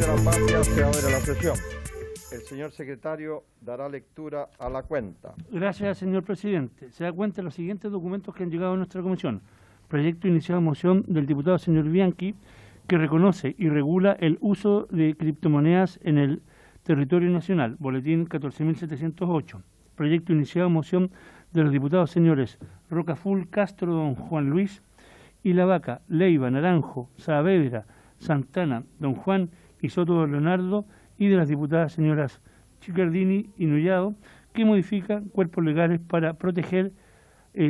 señora Tapia se abre la sesión. El señor secretario dará lectura a la cuenta. Gracias, señor presidente. Se da cuenta de los siguientes documentos que han llegado a nuestra comisión. Proyecto iniciado en moción del diputado señor Bianchi, que reconoce y regula el uso de criptomonedas en el territorio nacional, boletín 14.708. Proyecto iniciado en moción de los diputados señores Rocaful, Castro, don Juan Luis y La Vaca, Leiva, Naranjo, Saavedra, Santana, don Juan y Soto don Leonardo, y de las diputadas señoras Chicardini y Nullado, que modifica cuerpos legales para proteger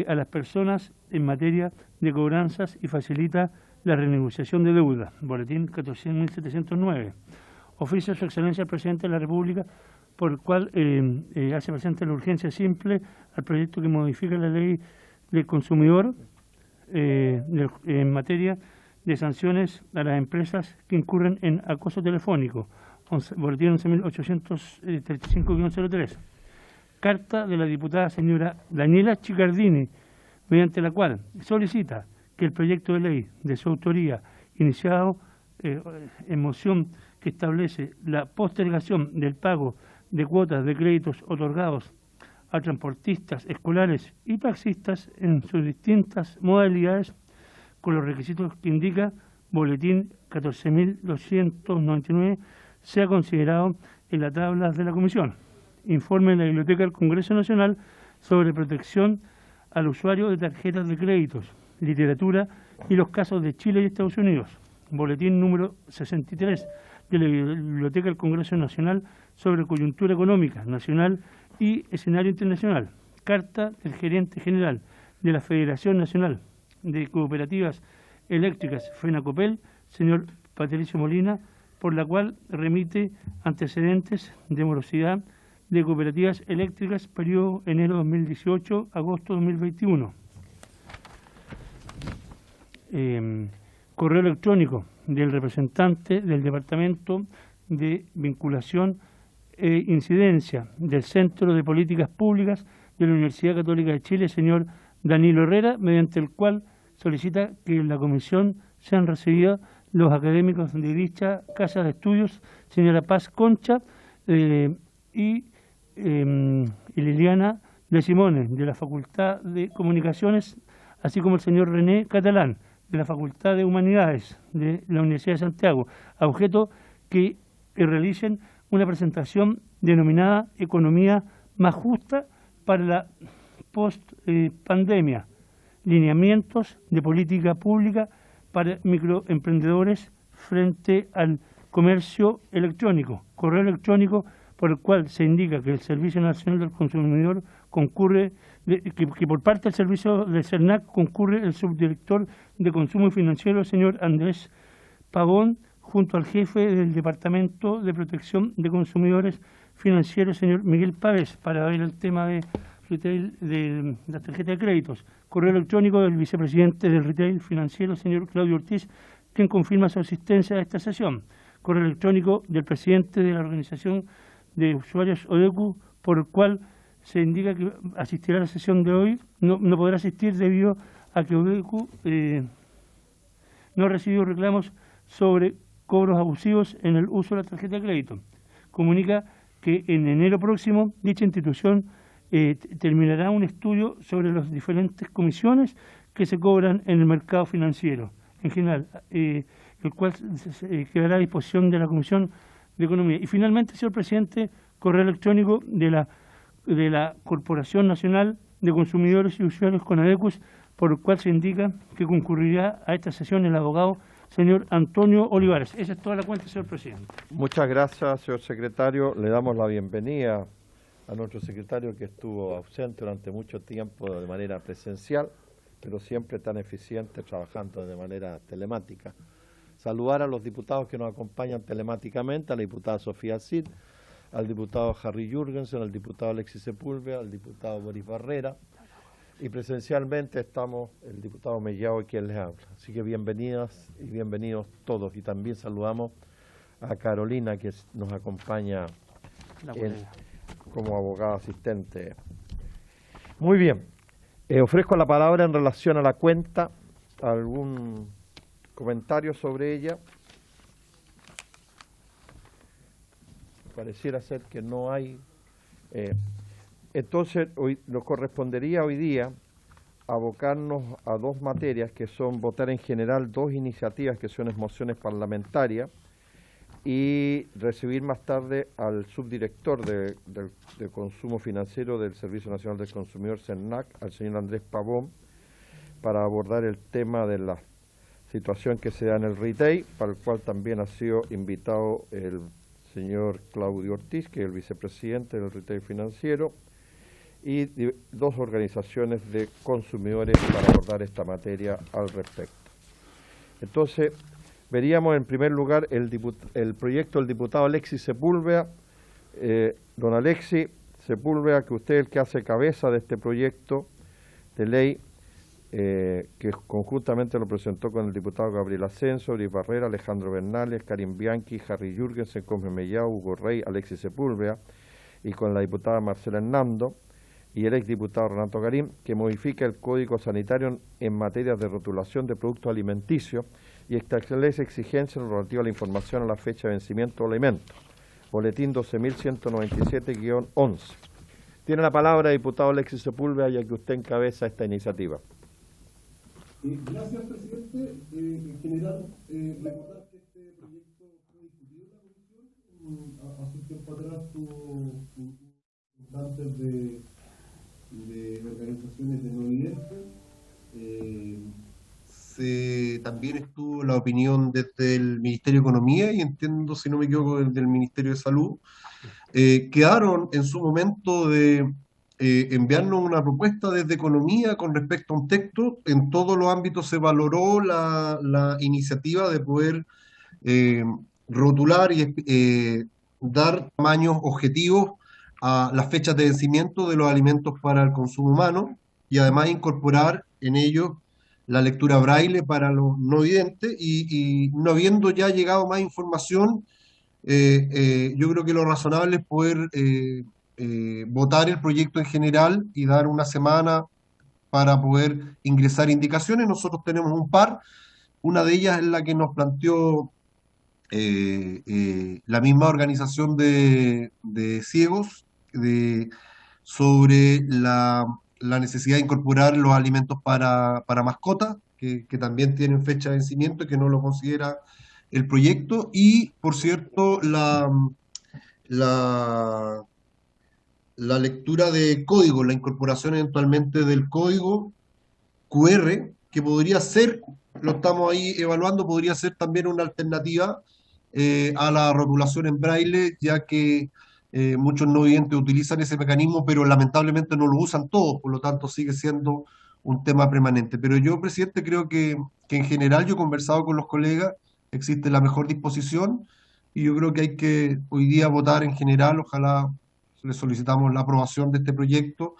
a las personas en materia de cobranzas y facilita la renegociación de deuda. Boletín 14.709. Oficio de su excelencia al presidente de la República, por el cual hace presente la urgencia simple al proyecto que modifica la ley del consumidor en materia de sanciones a las empresas que incurren en acoso telefónico. Boletín 11.835-03. Carta de la diputada señora Daniela Chicardini, mediante la cual solicita que el proyecto de ley de su autoría, iniciado en moción que establece la postergación del pago de cuotas de créditos otorgados a transportistas escolares y taxistas en sus distintas modalidades, con los requisitos que indica boletín 14.299, sea considerado en la tabla de la Comisión. Informe de la Biblioteca del Congreso Nacional sobre protección al usuario de tarjetas de créditos, literatura y los casos de Chile y Estados Unidos. Boletín número 63 de la Biblioteca del Congreso Nacional sobre coyuntura económica nacional y escenario internacional. Carta del gerente general de la Federación Nacional de Cooperativas Eléctricas, FENACOPEL, señor Patricio Molina, por la cual remite antecedentes de morosidad de cooperativas eléctricas, periodo enero 2018, agosto 2021. Correo electrónico del representante del Departamento de Vinculación e Incidencia del Centro de Políticas Públicas de la Universidad Católica de Chile, señor Danilo Herrera, mediante el cual solicita que en la comisión sean recibidos los académicos de dicha casa de estudios, señora Paz Concha y Liliana de Simone, de la Facultad de Comunicaciones, así como el señor René Catalán, de la Facultad de Humanidades de la Universidad de Santiago, a objeto que realicen una presentación denominada Economía más justa para la post-pandemia, lineamientos de política pública para microemprendedores frente al comercio electrónico, correo electrónico por el cual se indica que el Servicio Nacional del Consumidor concurre, que por parte del servicio del CERNAC concurre el subdirector de Consumo Financiero, señor Andrés Pavón, junto al jefe del Departamento de Protección de Consumidores Financieros, señor Miguel Pávez, para ver el tema de retail de la tarjeta de créditos. Correo electrónico del vicepresidente del retail financiero, señor Claudio Ortiz, quien confirma su asistencia a esta sesión. Correo electrónico del presidente de la Organización de Usuarios ODECU, por el cual se indica que asistirá a la sesión de hoy, no podrá asistir debido a que ODECU no ha recibido reclamos sobre cobros abusivos en el uso de la tarjeta de crédito. Comunica que en enero próximo dicha institución terminará un estudio sobre las diferentes comisiones que se cobran en el mercado financiero en general, el cual quedará a disposición de la Comisión de Economía. Y finalmente, señor presidente, correo electrónico de la Corporación Nacional de Consumidores y Usuarios CONADECUS, por el cual se indica que concurrirá a esta sesión el abogado señor Antonio Olivares. Esa es toda la cuenta, señor presidente. Muchas gracias, señor secretario. Le damos la bienvenida a nuestro secretario, que estuvo ausente durante mucho tiempo de manera presencial, pero siempre tan eficiente trabajando de manera telemática. Saludar a los diputados que nos acompañan telemáticamente, a la diputada Sofía Cid, al diputado Harry Jürgensen, al diputado Alexis Sepúlveda, al diputado Boris Barrera, y presencialmente estamos el diputado Mellado y quien les habla. Así que bienvenidas y bienvenidos todos. Y también saludamos a Carolina, que nos acompaña como abogada asistente. Muy bien. Ofrezco la palabra en relación a la cuenta. ¿Algún comentario sobre ella? pareciera ser que no hay. Entonces, nos correspondería hoy día abocarnos a dos materias que son votar en general dos iniciativas que son mociones parlamentarias y recibir más tarde al subdirector de Consumo Financiero del Servicio Nacional del Consumidor, SERNAC, al señor Andrés Pavón, para abordar el tema de la situación que se da en el retail, para el cual también ha sido invitado el señor Claudio Ortiz, que es el vicepresidente del retail financiero, y dos organizaciones de consumidores para abordar esta materia al respecto. Entonces, veríamos en primer lugar el proyecto del diputado Alexis Sepúlveda. Don Alexis Sepúlveda, que usted es el que hace cabeza de este proyecto de ley, que conjuntamente lo presentó con el diputado Gabriel Ascenso, Luis Barrera, Alejandro Bernales, Karim Bianchi, Harry Jürgensen, Cosme Mellao, Hugo Rey, Alexis Sepúlveda, y con la diputada Marcela Hernando y el exdiputado Renato Garín, que modifica el Código Sanitario en materia de rotulación de productos alimenticios y establece exigencias relativas a la información a la fecha de vencimiento de alimentos. Boletín 12.197-11. Tiene la palabra, diputado Alexis Sepúlveda, ya que usted encabeza esta iniciativa. Gracias, presidente. En general, recordar que este proyecto fue discutido en la comisión. Hace un tiempo atrás tuvo representantes de organizaciones de no videntes. También estuvo la opinión desde el Ministerio de Economía y entiendo, si no me equivoco, del Ministerio de Salud. Quedaron en su momento de enviarnos una propuesta desde Economía con respecto a un texto. En todos los ámbitos se valoró la iniciativa de poder rotular y dar tamaños objetivos a las fechas de vencimiento de los alimentos para el consumo humano y además incorporar en ellos la lectura braille para los no videntes y no habiendo ya llegado más información, yo creo que lo razonable es poder votar el proyecto en general y dar una semana para poder ingresar indicaciones. Nosotros tenemos un par, una de ellas es la que nos planteó la misma organización de ciegos, sobre la necesidad de incorporar los alimentos para mascotas, que también tienen fecha de vencimiento y que no lo considera el proyecto. Y, por cierto, la lectura de código, la incorporación eventualmente del código QR, que podría ser, lo estamos ahí evaluando, podría ser también una alternativa a la rotulación en braille, ya que muchos no videntes utilizan ese mecanismo, pero lamentablemente no lo usan todos, por lo tanto sigue siendo un tema permanente. Pero yo, presidente, creo que en general yo he conversado con los colegas, existe la mejor disposición y yo creo que hay que hoy día votar en general. Ojalá le solicitamos la aprobación de este proyecto.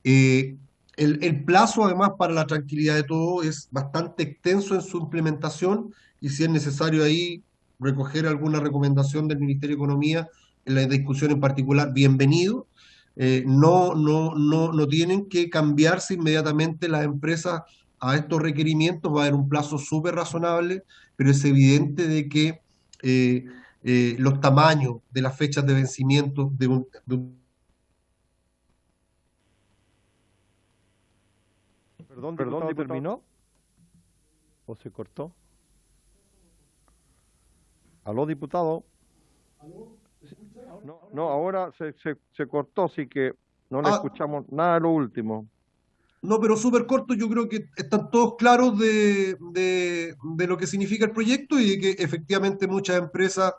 El plazo, además, para la tranquilidad de todos es bastante extenso en su implementación y si es necesario ahí recoger alguna recomendación del Ministerio de Economía en la discusión en particular, bienvenido. No tienen que cambiarse inmediatamente las empresas a estos requerimientos, va a haber un plazo súper razonable, pero es evidente de que los tamaños de las fechas de vencimiento de un Perdón, ¿terminó? ¿O se cortó? ¿Aló, diputado? No, ahora se cortó, así que no le escuchamos nada de lo último. No, pero súper corto, yo creo que están todos claros de lo que significa el proyecto y de que efectivamente muchas empresas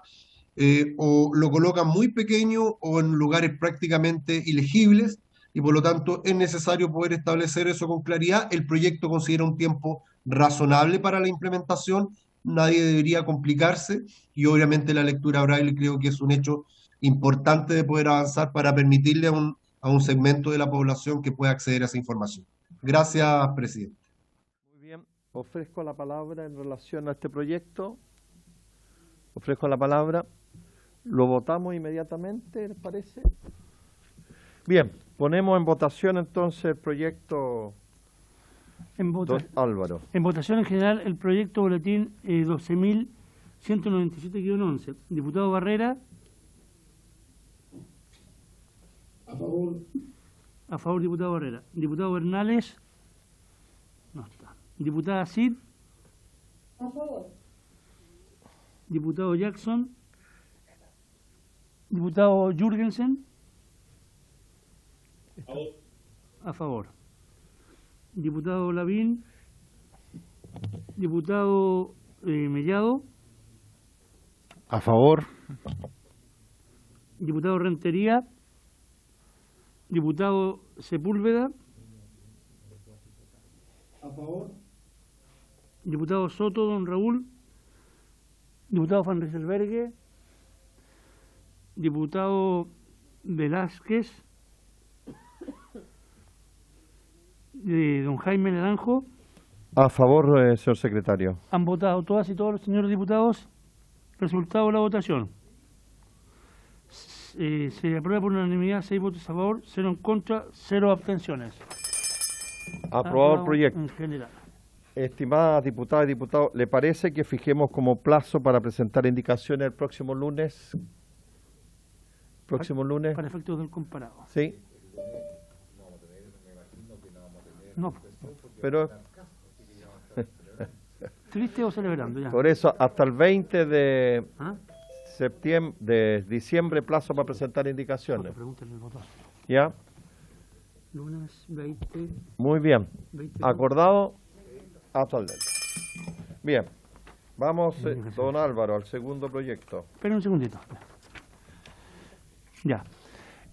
o lo colocan muy pequeño o en lugares prácticamente ilegibles y por lo tanto es necesario poder establecer eso con claridad. El proyecto considera un tiempo razonable para la implementación, nadie debería complicarse y obviamente la lectura braille creo que es un hecho importante de poder avanzar para permitirle a un segmento de la población que pueda acceder a esa información. Gracias, presidente. Muy bien, ofrezco la palabra en relación a este proyecto. Ofrezco la palabra. Lo votamos inmediatamente, ¿les parece? Bien, ponemos en votación entonces el proyecto. Álvaro. En votación en general el proyecto boletín 12.197-11. Diputado Barrera. A favor, diputado Barrera. Diputado Bernales. No está. Diputada Cid. A favor. Diputado Jackson. Diputado Jürgensen. A favor. Diputado Lavín. Diputado Mellado. A favor. Diputado Rentería. Diputado Sepúlveda. A favor. Diputado Soto, don Raúl. Diputado Van Rieselberghe. Diputado Velázquez. Don Jaime Naranjo. A favor, señor secretario. Han votado todas y todos los señores diputados. Resultado de la votación. Se aprueba por unanimidad, 6 votos a favor, 0 en contra, 0 abstenciones. Aprobado el proyecto. En general. Estimadas diputadas y diputados, ¿le parece que fijemos como plazo para presentar indicaciones el próximo lunes? ¿Próximo lunes? Para efectos del comparado. Sí. No, Pero triste o celebrando ya. por eso, hasta el 20 de ¿Ah? de diciembre, plazo para presentar indicaciones. Pregúntale el voto. ¿Ya? Lunes 20. Muy bien. 20. Acordado hasta el 20. Bien. Vamos, don Álvaro, al segundo proyecto. Espera un segundito. Ya.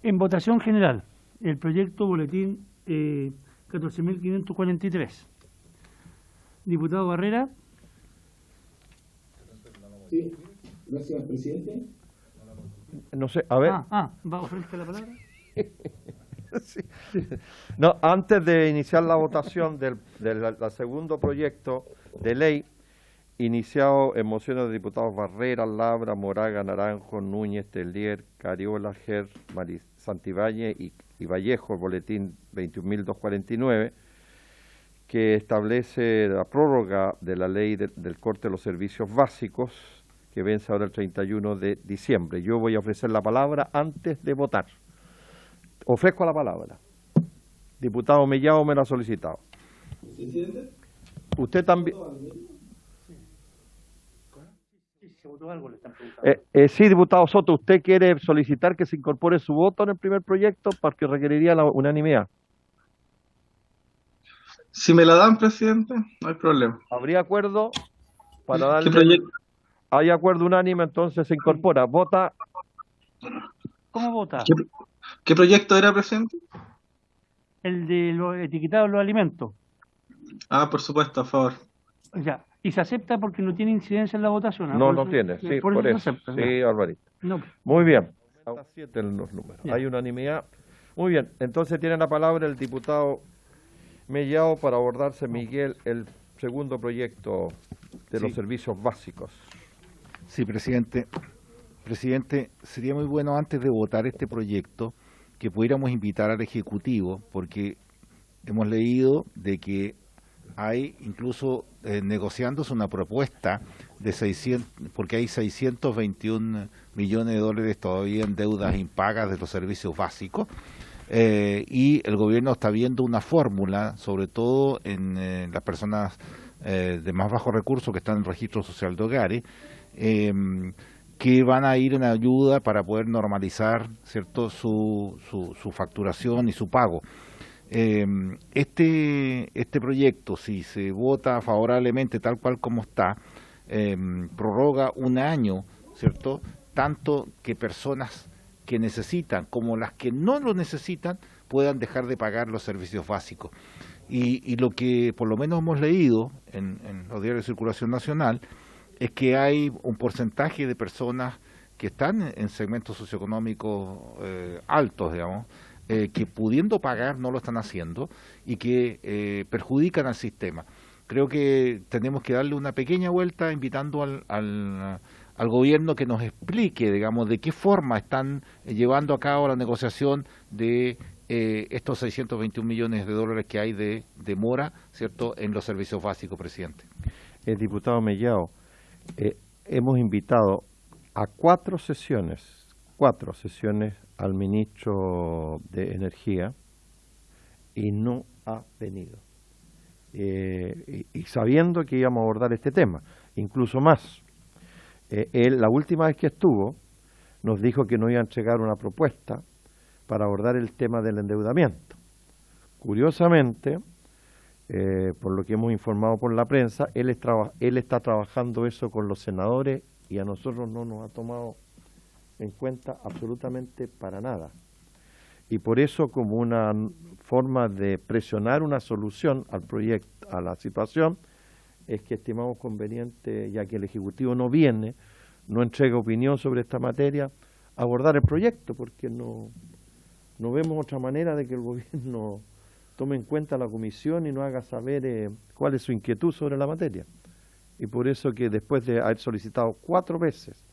En votación general, el proyecto boletín 14.543. Diputado Barrera. Sí, gracias, presidente. No sé, a ver. ¿Va a ofrecer la palabra? Sí. No, antes de iniciar la votación del segundo proyecto de ley, iniciado en mociones de diputados Barrera, Labra, Moraga, Naranjo, Núñez, Telier, Cariola, Ger, Santibáñez y Vallejo, el boletín 21.249, que establece la prórroga de la ley del corte de los servicios básicos, que vence ahora el 31 de diciembre. Yo voy a ofrecer la palabra antes de votar. Ofrezco la palabra. Diputado Mellado me la ha solicitado. ¿Presidente? Usted también. ¿Se votó algo? Le están preguntando. Sí, diputado Soto, ¿usted quiere solicitar que se incorpore su voto en el primer proyecto porque requeriría la unanimidad? Si me la dan, presidente, no hay problema. ¿Habría acuerdo? Para ¿Qué darle... proyecto? Hay acuerdo unánime, entonces se incorpora. Vota. ¿Cómo vota? ¿Qué proyecto era, presidente? El de los etiquetados los alimentos. Ah, por supuesto, a favor. Ya. Y se acepta porque no tiene incidencia en la votación. ¿Ah? No, Por no eso- tiene, sí, por por eso eso. se acepta, Sí, ya. Alvarito. No. Muy bien. 7 en los números. Ya. Hay unanimidad. Muy bien. Entonces tiene la palabra el diputado Mellado para abordarse, Miguel, el segundo proyecto de los Sí. servicios básicos. Sí, presidente. Presidente, sería muy bueno antes de votar este proyecto que pudiéramos invitar al Ejecutivo, porque hemos leído de que hay incluso negociándose una propuesta de 600, porque hay 621 millones de dólares todavía en deudas impagas de los servicios básicos, y el gobierno está viendo una fórmula, sobre todo en las personas de más bajos recursos que están en el registro social de hogares, que van a ir en ayuda para poder normalizar, ¿cierto?, su facturación y su pago. Este proyecto, si se vota favorablemente tal cual como está, prorroga un año, ¿cierto?, tanto que personas que necesitan como las que no lo necesitan puedan dejar de pagar los servicios básicos. Y lo que por lo menos hemos leído en los diarios de circulación nacional es que hay un porcentaje de personas que están en segmentos socioeconómicos altos, digamos, que pudiendo pagar no lo están haciendo y que perjudican al sistema. Creo que tenemos que darle una pequeña vuelta invitando al gobierno que nos explique, digamos, de qué forma están llevando a cabo la negociación de estos 621 millones de dólares que hay de demora, ¿cierto?, en los servicios básicos, presidente. El diputado Mellado, hemos invitado a 4 sesiones 4 sesiones al ministro de Energía y no ha venido. Y sabiendo que íbamos a abordar este tema, incluso más. Él, la última vez que estuvo, nos dijo que nos iba a entregar una propuesta para abordar el tema del endeudamiento. Curiosamente, por lo que hemos informado por la prensa, él está trabajando eso con los senadores y a nosotros no nos ha tomado en cuenta absolutamente para nada. Y por eso, como una forma de presionar una solución al proyecto, a la situación, es que estimamos conveniente, ya que el Ejecutivo no viene, no entrega opinión sobre esta materia, abordar el proyecto, porque no vemos otra manera de que el gobierno tome en cuenta la comisión y nos haga saber cuál es su inquietud sobre la materia. Y por eso que después de haber solicitado 4 veces,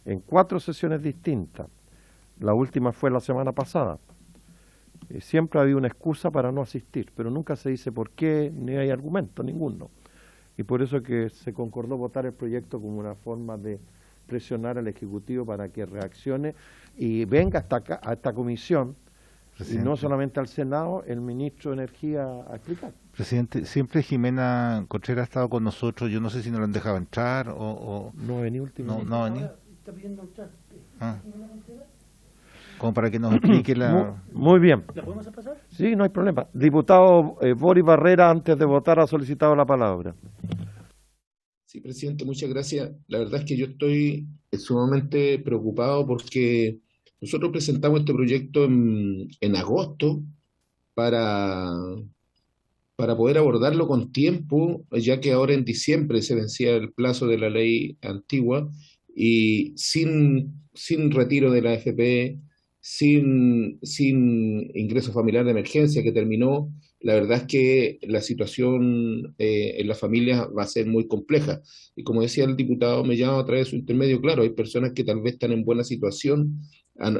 en 4 sesiones distintas, la última fue la semana pasada, siempre ha habido una excusa para no asistir, pero nunca se dice por qué, ni hay argumento ninguno. Y por eso que se concordó votar el proyecto como una forma de presionar al Ejecutivo para que reaccione y venga hasta acá, a esta comisión, Presidente. Y no solamente al Senado, el ministro de Energía a explicar. Presidente, siempre Jimena Contreras ha estado con nosotros, yo no sé si nos lo han dejado entrar o... No ha venido últimamente. No ha venido. Está pidiendo entrar. Como para que nos explique la... Muy bien. ¿La podemos pasar? Sí, no hay problema. Diputado Boris Barrera, antes de votar, ha solicitado la palabra. Sí, presidente, muchas gracias. La verdad es que yo estoy sumamente preocupado porque nosotros presentamos este proyecto en agosto para poder abordarlo con tiempo, ya que ahora en diciembre se vencía el plazo de la ley antigua y sin retiro de la AFP, sin ingreso familiar de emergencia que terminó, la verdad es que la situación en las familias va a ser muy compleja. Y como decía el diputado Mellado a través de su intermedio, claro, hay personas que tal vez están en buena situación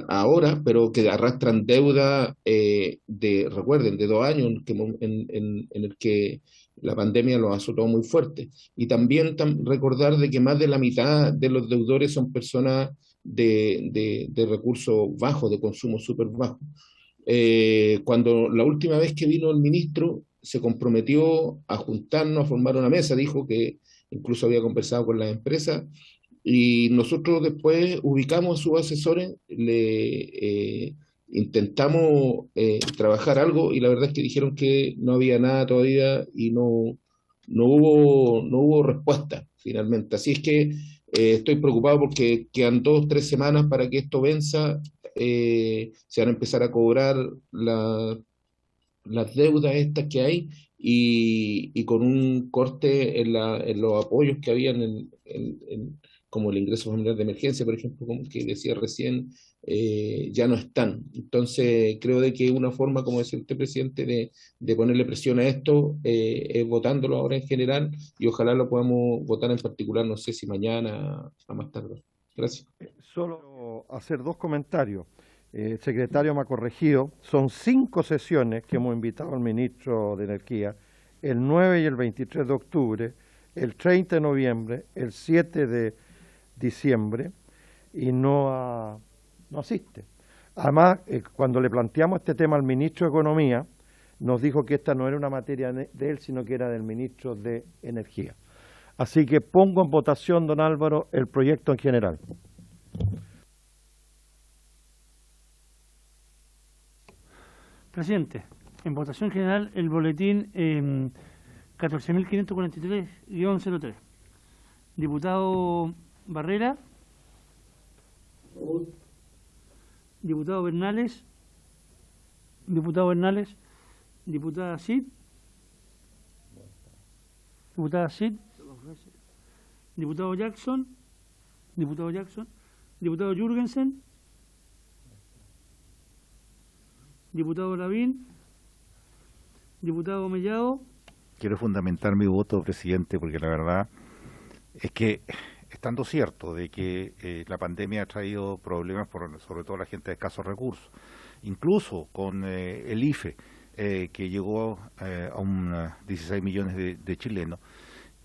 ahora, pero que arrastran deuda recuerden, de 2 años en el que la pandemia los azotó muy fuerte. Y también recordar de que más de la mitad de los deudores son personas de recursos bajos, de consumo súper bajo. Cuando la última vez que vino el ministro se comprometió a juntarnos, a formar una mesa, dijo que incluso había conversado con las empresas, y nosotros después ubicamos a sus asesores, intentamos trabajar algo, y la verdad es que dijeron que no había nada todavía y no hubo respuesta finalmente. Así es que estoy preocupado porque quedan 2-3 semanas para que esto venza. Se van a empezar a cobrar las deudas estas que hay y con un corte en los apoyos que habían como el ingreso familiar de emergencia, por ejemplo, como que decía recién, ya no están. Entonces creo de que una forma, como decía usted, presidente, de ponerle presión a esto es votándolo ahora en general, y ojalá lo podamos votar en particular, no sé si mañana a más tarde. Gracias. Solo hacer 2 comentarios. El secretario me ha corregido, son 5 sesiones que hemos invitado al ministro de Energía, el 9 y el 23 de octubre, el 30 de noviembre, el 7 de diciembre, y no asiste. Además, cuando le planteamos este tema al ministro de Economía, nos dijo que esta no era una materia de él, sino que era del ministro de Energía. Así que pongo en votación, don Álvaro, el proyecto en general. Presidente, en votación general el boletín 14.543-03. Diputado Barrera. Diputado Bernales. Diputado Bernales. Diputada Cid. Diputada Cid. Diputado Jackson. Diputado Jackson. Diputado Jürgensen. Diputado Lavín. Diputado Mellado. Quiero fundamentar mi voto, presidente, porque la verdad es que, estando cierto de que la pandemia ha traído problemas sobre todo a la gente de escasos recursos, incluso con el IFE, que llegó a 16 millones de chilenos,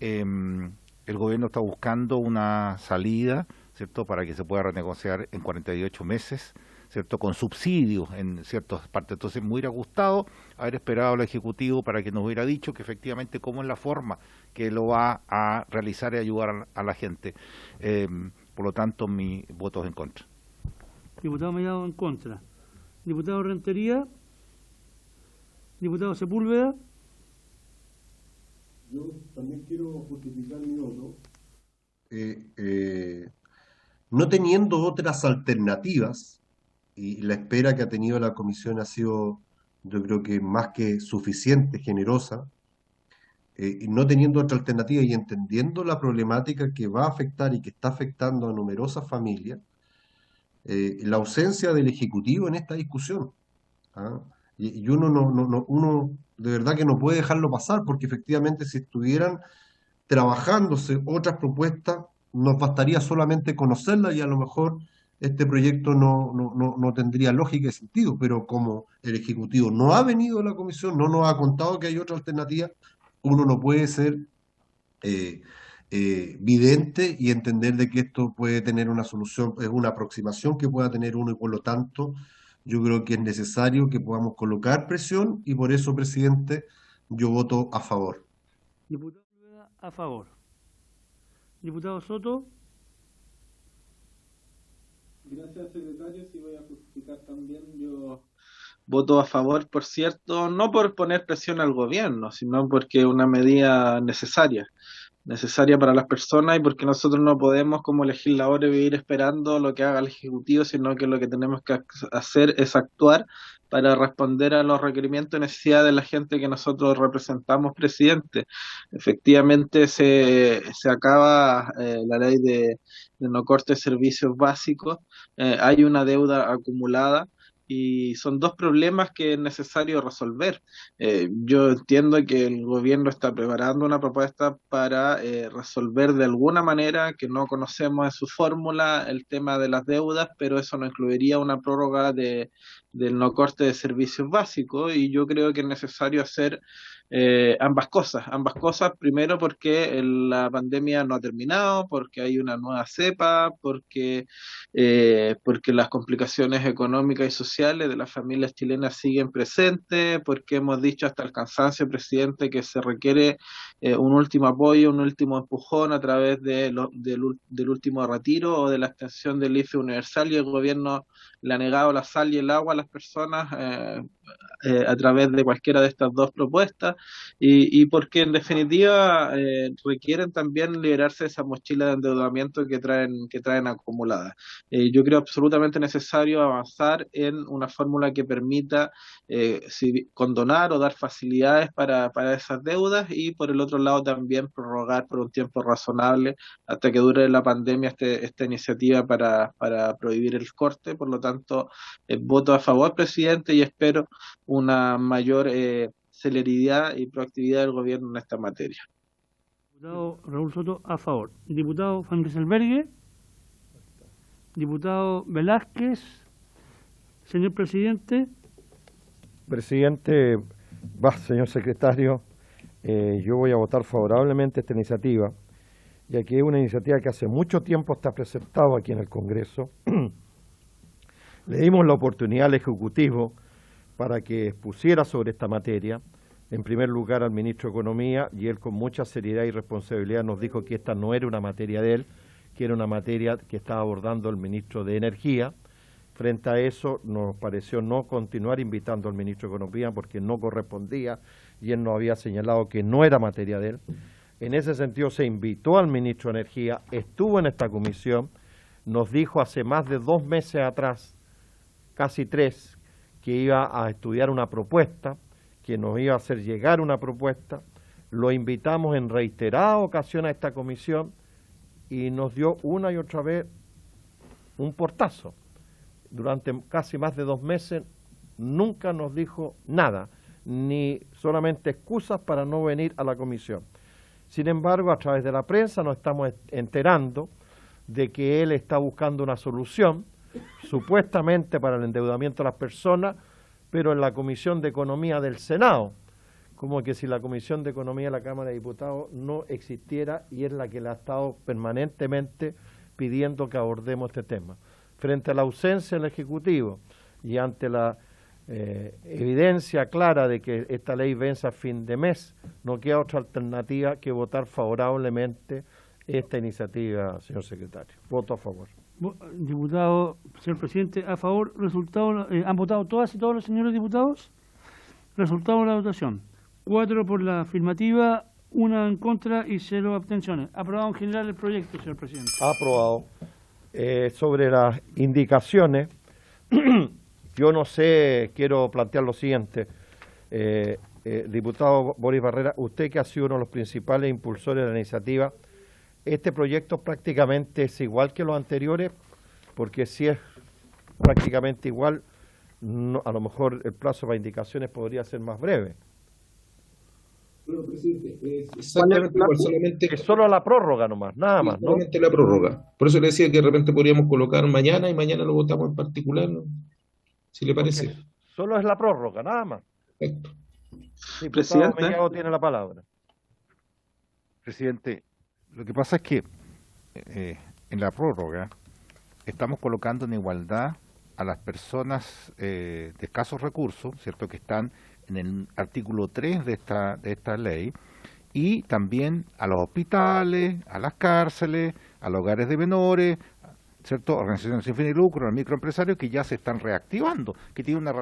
el gobierno está buscando una salida ¿cierto? Para que se pueda renegociar en 48 meses, ¿cierto? Con subsidios en ciertas partes. Entonces me hubiera gustado haber esperado al Ejecutivo para que nos hubiera dicho que efectivamente cómo es la forma que lo va a realizar y ayudar a la gente. Por lo tanto, mi voto es en contra. Diputado Mellado, en contra. Diputado Rentería. Diputado Sepúlveda. Yo también quiero justificar mi voto. No teniendo otras alternativas, y la espera que ha tenido la comisión ha sido, yo creo que más que suficiente, generosa, y no teniendo otra alternativa y entendiendo la problemática que va a afectar y que está afectando a numerosas familias, la ausencia del Ejecutivo en esta discusión. ¿Ah? Y uno uno de verdad que no puede dejarlo pasar, porque efectivamente si estuvieran trabajándose otras propuestas, nos bastaría solamente conocerlas y a lo mejor este proyecto no tendría lógica y sentido, pero como el Ejecutivo no ha venido a la comisión, no nos ha contado que hay otra alternativa, uno no puede ser vidente y entender de que esto puede tener una solución, es una aproximación que pueda tener uno y por lo tanto yo creo que es necesario que podamos colocar presión y por eso, presidente, yo voto a favor. Diputado Sepúlveda, a favor. Diputado Soto. Gracias, secretario. Sí, voy a justificar también. Yo voto a favor, por cierto, no por poner presión al gobierno, sino porque es una medida necesaria para las personas y porque nosotros no podemos como legisladores vivir esperando lo que haga el Ejecutivo, sino que lo que tenemos que hacer es actuar para responder a los requerimientos y necesidades de la gente que nosotros representamos, presidente. Efectivamente se acaba la ley de no corte de servicios básicos, hay una deuda acumulada y son dos problemas que es necesario resolver. Yo entiendo que el gobierno está preparando una propuesta para resolver de alguna manera, que no conocemos en su fórmula, el tema de las deudas, pero eso no incluiría una prórroga del no corte de servicios básicos y yo creo que es necesario hacer ambas cosas, primero porque la pandemia no ha terminado, porque hay una nueva cepa, porque las complicaciones económicas y sociales de las familias chilenas siguen presentes, porque hemos dicho hasta el cansancio, presidente, que se requiere un último apoyo, un último empujón a través del último retiro o de la extensión del IFE universal y el gobierno le ha negado la sal y el agua a las personas a través de cualquiera de estas dos propuestas y porque en definitiva requieren también liberarse de esa mochila de endeudamiento que traen acumulada. Yo creo absolutamente necesario avanzar en una fórmula que permita condonar o dar facilidades para esas deudas y por el otro lado también prorrogar por un tiempo razonable hasta que dure la pandemia esta iniciativa para prohibir el corte. Por lo tanto, voto a favor, presidente, y espero una mayor celeridad y proactividad del gobierno en esta materia. Diputado Raúl Soto, a favor. Diputado Van Rieselberghe. Diputado Velázquez. Señor presidente. Presidente, señor secretario, yo voy a votar favorablemente esta iniciativa, ya que es una iniciativa que hace mucho tiempo está presentada aquí en el Congreso. Le dimos la oportunidad al Ejecutivo para que expusiera sobre esta materia, en primer lugar al ministro de Economía, y él con mucha seriedad y responsabilidad nos dijo que esta no era una materia de él, que era una materia que estaba abordando el ministro de Energía. Frente a eso nos pareció no continuar invitando al ministro de Economía porque no correspondía y él nos había señalado que no era materia de él. En ese sentido se invitó al ministro de Energía, estuvo en esta comisión, nos dijo hace más de 2 meses atrás, casi 3, que iba a estudiar una propuesta, que nos iba a hacer llegar una propuesta. Lo invitamos en reiteradas ocasiones a esta comisión y nos dio una y otra vez un portazo. Durante casi más de 2 meses nunca nos dijo nada, ni solamente excusas para no venir a la comisión. Sin embargo, a través de la prensa nos estamos enterando de que él está buscando una solución, supuestamente para el endeudamiento de las personas, pero en la Comisión de Economía del Senado, como que si la Comisión de Economía de la Cámara de Diputados no existiera y es la que le ha estado permanentemente pidiendo que abordemos este tema. Frente a la ausencia del Ejecutivo y ante la evidencia clara de que esta ley vence a fin de mes, no queda otra alternativa que votar favorablemente esta iniciativa, señor secretario. Voto a favor. Diputado, señor presidente, a favor. Resultado, ¿han votado todas y todos los señores diputados? Resultado de la votación. 4 por la afirmativa, 1 en contra y 0 abstenciones. Aprobado en general el proyecto, señor presidente. Aprobado. Sobre las indicaciones, yo no sé, quiero plantear lo siguiente. Diputado Boris Barrera, usted que ha sido uno de los principales impulsores de la iniciativa, este proyecto prácticamente es igual que los anteriores, porque si es prácticamente igual, no, a lo mejor el plazo para indicaciones podría ser más breve. Bueno, presidente, exactamente igual, solamente Es solo la prórroga nomás, nada más, ¿no? solamente la prórroga. Por eso le decía que de repente podríamos colocar mañana y mañana lo votamos en particular, ¿no? Si le parece. Porque solo es la prórroga, nada más. Perfecto. Diputado Presidente. Mellado tiene la palabra. Presidente, lo que pasa es que en la prórroga estamos colocando en igualdad a las personas de escasos recursos, ¿cierto?, que están en el artículo 3 de esta ley, y también a los hospitales, a las cárceles, a los hogares de menores, ¿cierto?, organizaciones sin fin de lucro, a los microempresarios que ya se están reactivando, que tienen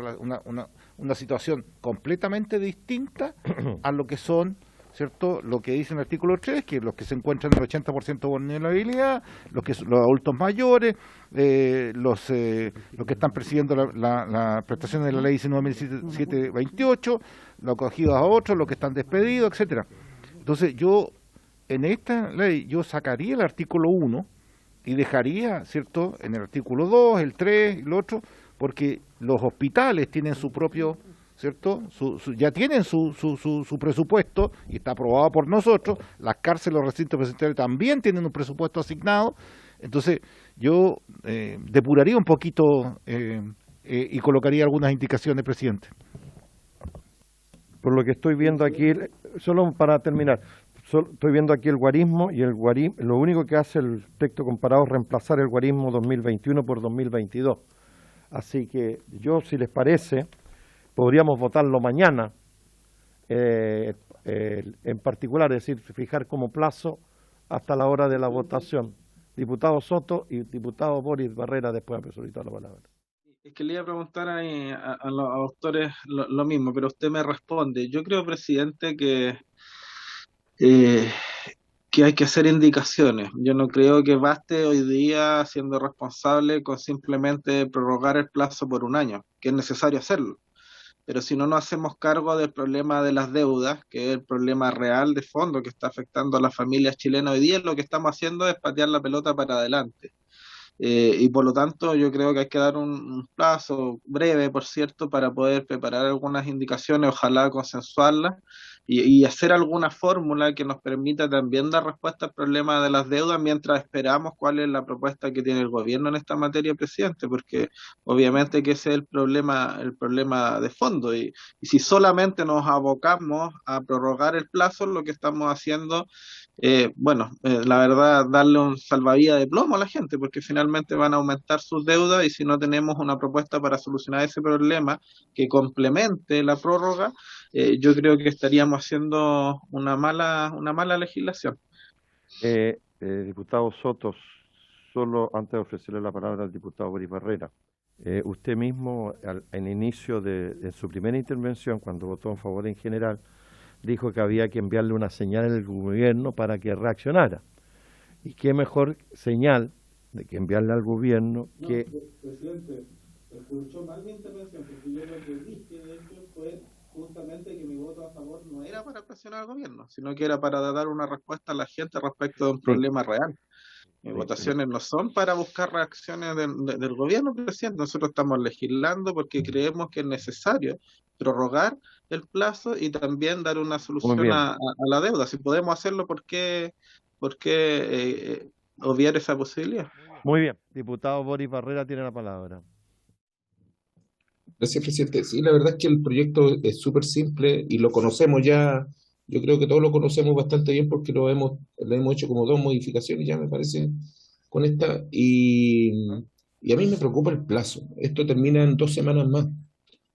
una situación completamente distinta a lo que son, ¿cierto?, lo que dice el artículo 3, que los que se encuentran en el 80% de vulnerabilidad, los adultos mayores, los que están persiguiendo la prestación de la ley 19.728, los acogidos a otros, los que están despedidos, etcétera. Entonces en esta ley, yo sacaría el artículo 1 y dejaría, ¿cierto?, en el artículo 2, el 3 y el otro, porque los hospitales tienen su propio, ¿cierto?, ya tienen su presupuesto y está aprobado por nosotros. Las cárceles, los recintos penitenciarios también tienen un presupuesto asignado. Entonces yo depuraría un poquito y colocaría algunas indicaciones, presidente. Por lo que estoy viendo aquí, solo para terminar, estoy viendo aquí el guarismo, y lo único que hace el texto comparado es reemplazar el guarismo 2021 por 2022. Así que yo, si les parece, podríamos votarlo mañana, en particular, es decir, fijar como plazo hasta la hora de la votación. Diputado Soto y diputado Boris Barrera, después de solicitar la palabra. Es que le iba a preguntar a los autores lo mismo, pero usted me responde. Yo creo, presidente, que hay que hacer indicaciones. Yo no creo que baste hoy día, siendo responsable, con simplemente prorrogar el plazo por un año, que es necesario hacerlo. Pero si no nos hacemos cargo del problema de las deudas, que es el problema real de fondo que está afectando a las familias chilenas hoy día, lo que estamos haciendo es patear la pelota para adelante. Y por lo tanto yo creo que hay que dar un plazo breve, por cierto, para poder preparar algunas indicaciones, ojalá consensuarlas, y hacer alguna fórmula que nos permita también dar respuesta al problema de las deudas mientras esperamos cuál es la propuesta que tiene el gobierno en esta materia, presidente, porque obviamente que ese es el problema de fondo, y si solamente nos abocamos a prorrogar el plazo, lo que estamos haciendo, la verdad, darle un salvavidas de plomo a la gente, porque finalmente van a aumentar sus deudas, y si no tenemos una propuesta para solucionar ese problema que complemente la prórroga, yo creo que estaríamos haciendo una mala legislación. Diputado Soto, solo antes de ofrecerle la palabra al diputado Boris Barrera, usted mismo, en inicio de su primera intervención, cuando votó en favor en general, dijo que había que enviarle una señal al gobierno para que reaccionara. ¿Y qué mejor señal de que enviarle al gobierno que... Presidente, escuchó mal mi intervención, porque yo lo que dije, de hecho, fue justamente que mi voto a favor no era para presionar al gobierno, sino que era para dar una respuesta a la gente respecto de un problema real. Mis votaciones no son para buscar reacciones del gobierno, presidente. Nosotros estamos legislando porque creemos que es necesario prorrogar el plazo y también dar una solución a la deuda. Si podemos hacerlo, ¿por qué obviar esa posibilidad? Muy bien. Diputado Boris Barrera tiene la palabra. Gracias, presidente. Sí, la verdad es que el proyecto es súper simple y lo conocemos ya. Yo creo que todos lo conocemos bastante bien porque le hemos hecho como 2 modificaciones ya, me parece, con esta y a mí me preocupa el plazo. Esto termina en 2 semanas más.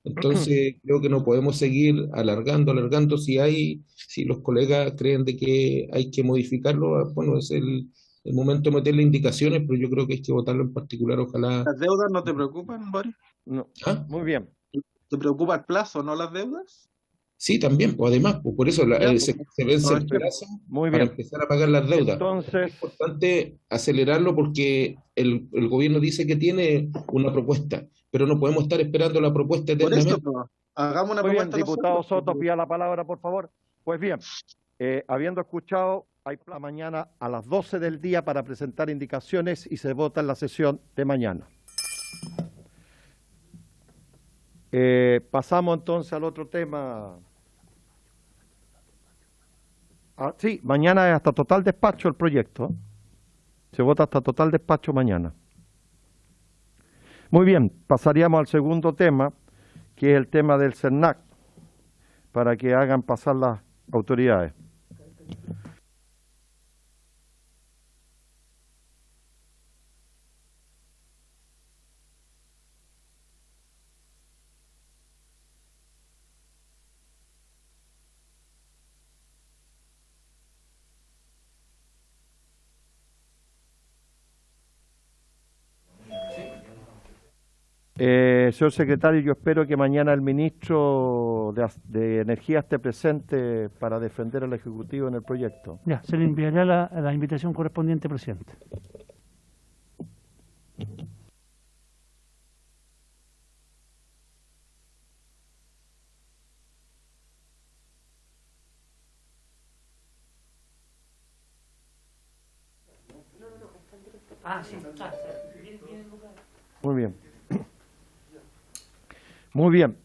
Entonces creo que no podemos seguir alargando. Si los colegas creen de que hay que modificarlo, bueno, es el momento de meterle indicaciones, pero yo creo que hay que votarlo en particular, ojalá. ¿Las deudas no te preocupan, Boris? No. ¿Ah? Muy bien. ¿Te preocupa el plazo, no las deudas? Sí, también, pues además, pues por eso Ya, pues, se vence el perfecto. plazo Muy para bien. empezar a pagar las deudas. Entonces, Es importante acelerarlo porque el gobierno dice que tiene una propuesta, pero no podemos estar esperando la propuesta Por eso, eternamente. pues, hagamos una muy bien, propuesta diputado nosotros, Soto, pues. pida la palabra, por favor. Pues bien, habiendo escuchado, hay mañana a las 12 del día para presentar indicaciones y se vota en la sesión de mañana. Pasamos entonces al otro tema. Sí, mañana es hasta total despacho el proyecto. Se vota hasta total despacho mañana. Muy bien, pasaríamos al segundo tema, que es el tema del CERNAC, para que hagan pasar las autoridades. Señor secretario, yo espero que mañana el ministro de Energía esté presente para defender al Ejecutivo en el proyecto. Ya, se le enviará la invitación correspondiente, presidente. Muy bien. Muy bien.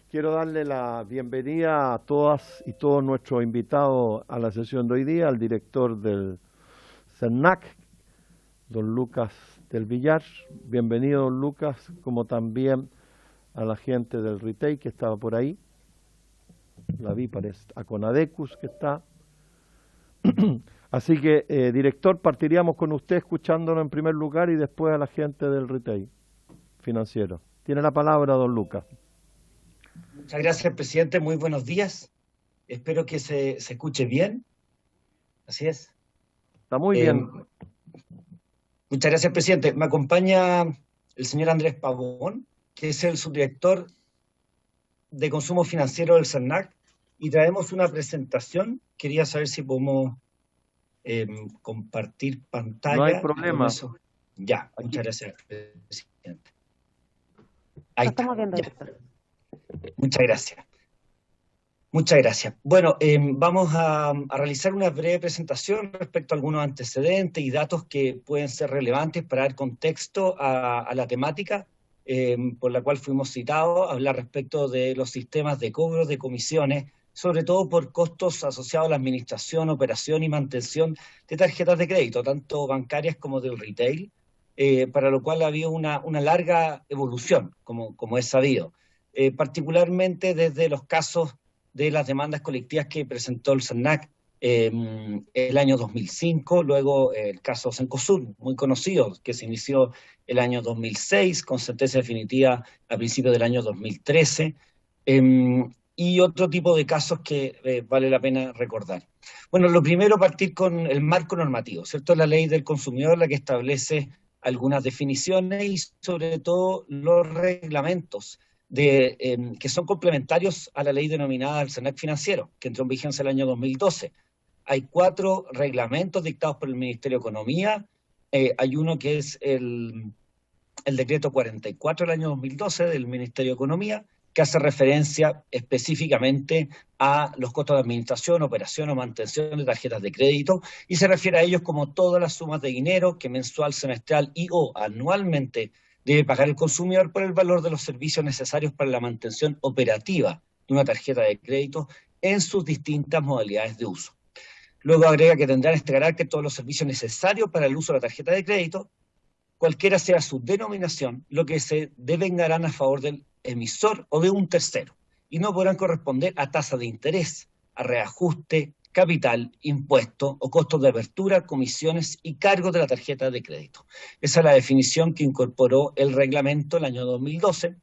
Quiero darle la bienvenida a todas y todos nuestros invitados a la sesión de hoy día, al director del CERNAC, don Lucas del Villar. Bienvenido, don Lucas, como también a la gente del retail que estaba por ahí. La vi, parece, a Conadecus que está. Así que, director, partiríamos con usted escuchándolo en primer lugar y después a la gente del retail financiero. Tiene la palabra, don Lucas. Muchas gracias, presidente. Muy buenos días. Espero que se escuche bien. Así es. Está muy bien. Muchas gracias, presidente. Me acompaña el señor Andrés Pavón, que es el subdirector de consumo financiero del CERNAC, y traemos una presentación. Quería saber si podemos compartir pantalla. No hay problema. Ya, muchas gracias, presidente. Ahí está. Estamos viendo, Ya. director. Muchas gracias. Muchas gracias. Bueno, vamos a realizar una breve presentación respecto a algunos antecedentes y datos que pueden ser relevantes para dar contexto a la temática por la cual fuimos citados, a hablar respecto de los sistemas de cobro de comisiones, sobre todo por costos asociados a la administración, operación y mantención de tarjetas de crédito, tanto bancarias como del retail, para lo cual ha habido una larga evolución, como es sabido. Particularmente desde los casos de las demandas colectivas que presentó el CERNAC el año 2005, luego el caso Cencosud, muy conocido, que se inició el año 2006, con sentencia definitiva a principios del año 2013, y otro tipo de casos que vale la pena recordar. Bueno, lo primero, partir con el marco normativo, ¿cierto? La ley del consumidor, la que establece algunas definiciones y sobre todo los reglamentos que son complementarios a la ley denominada el CERNAC financiero, que entró en vigencia el año 2012. Hay 4 reglamentos dictados por el Ministerio de Economía. Hay uno que es el decreto 44 del año 2012 del Ministerio de Economía, que hace referencia específicamente a los costos de administración, operación o mantención de tarjetas de crédito, y se refiere a ellos como todas las sumas de dinero que mensual, semestral y o anualmente debe pagar el consumidor por el valor de los servicios necesarios para la mantención operativa de una tarjeta de crédito en sus distintas modalidades de uso. Luego agrega que tendrán este carácter todos los servicios necesarios para el uso de la tarjeta de crédito, cualquiera sea su denominación, lo que se devengarán a favor del emisor o de un tercero, y no podrán corresponder a tasa de interés, a reajuste, capital, impuestos o costos de apertura, comisiones y cargos de la tarjeta de crédito. Esa es la definición que incorporó el reglamento el año 2012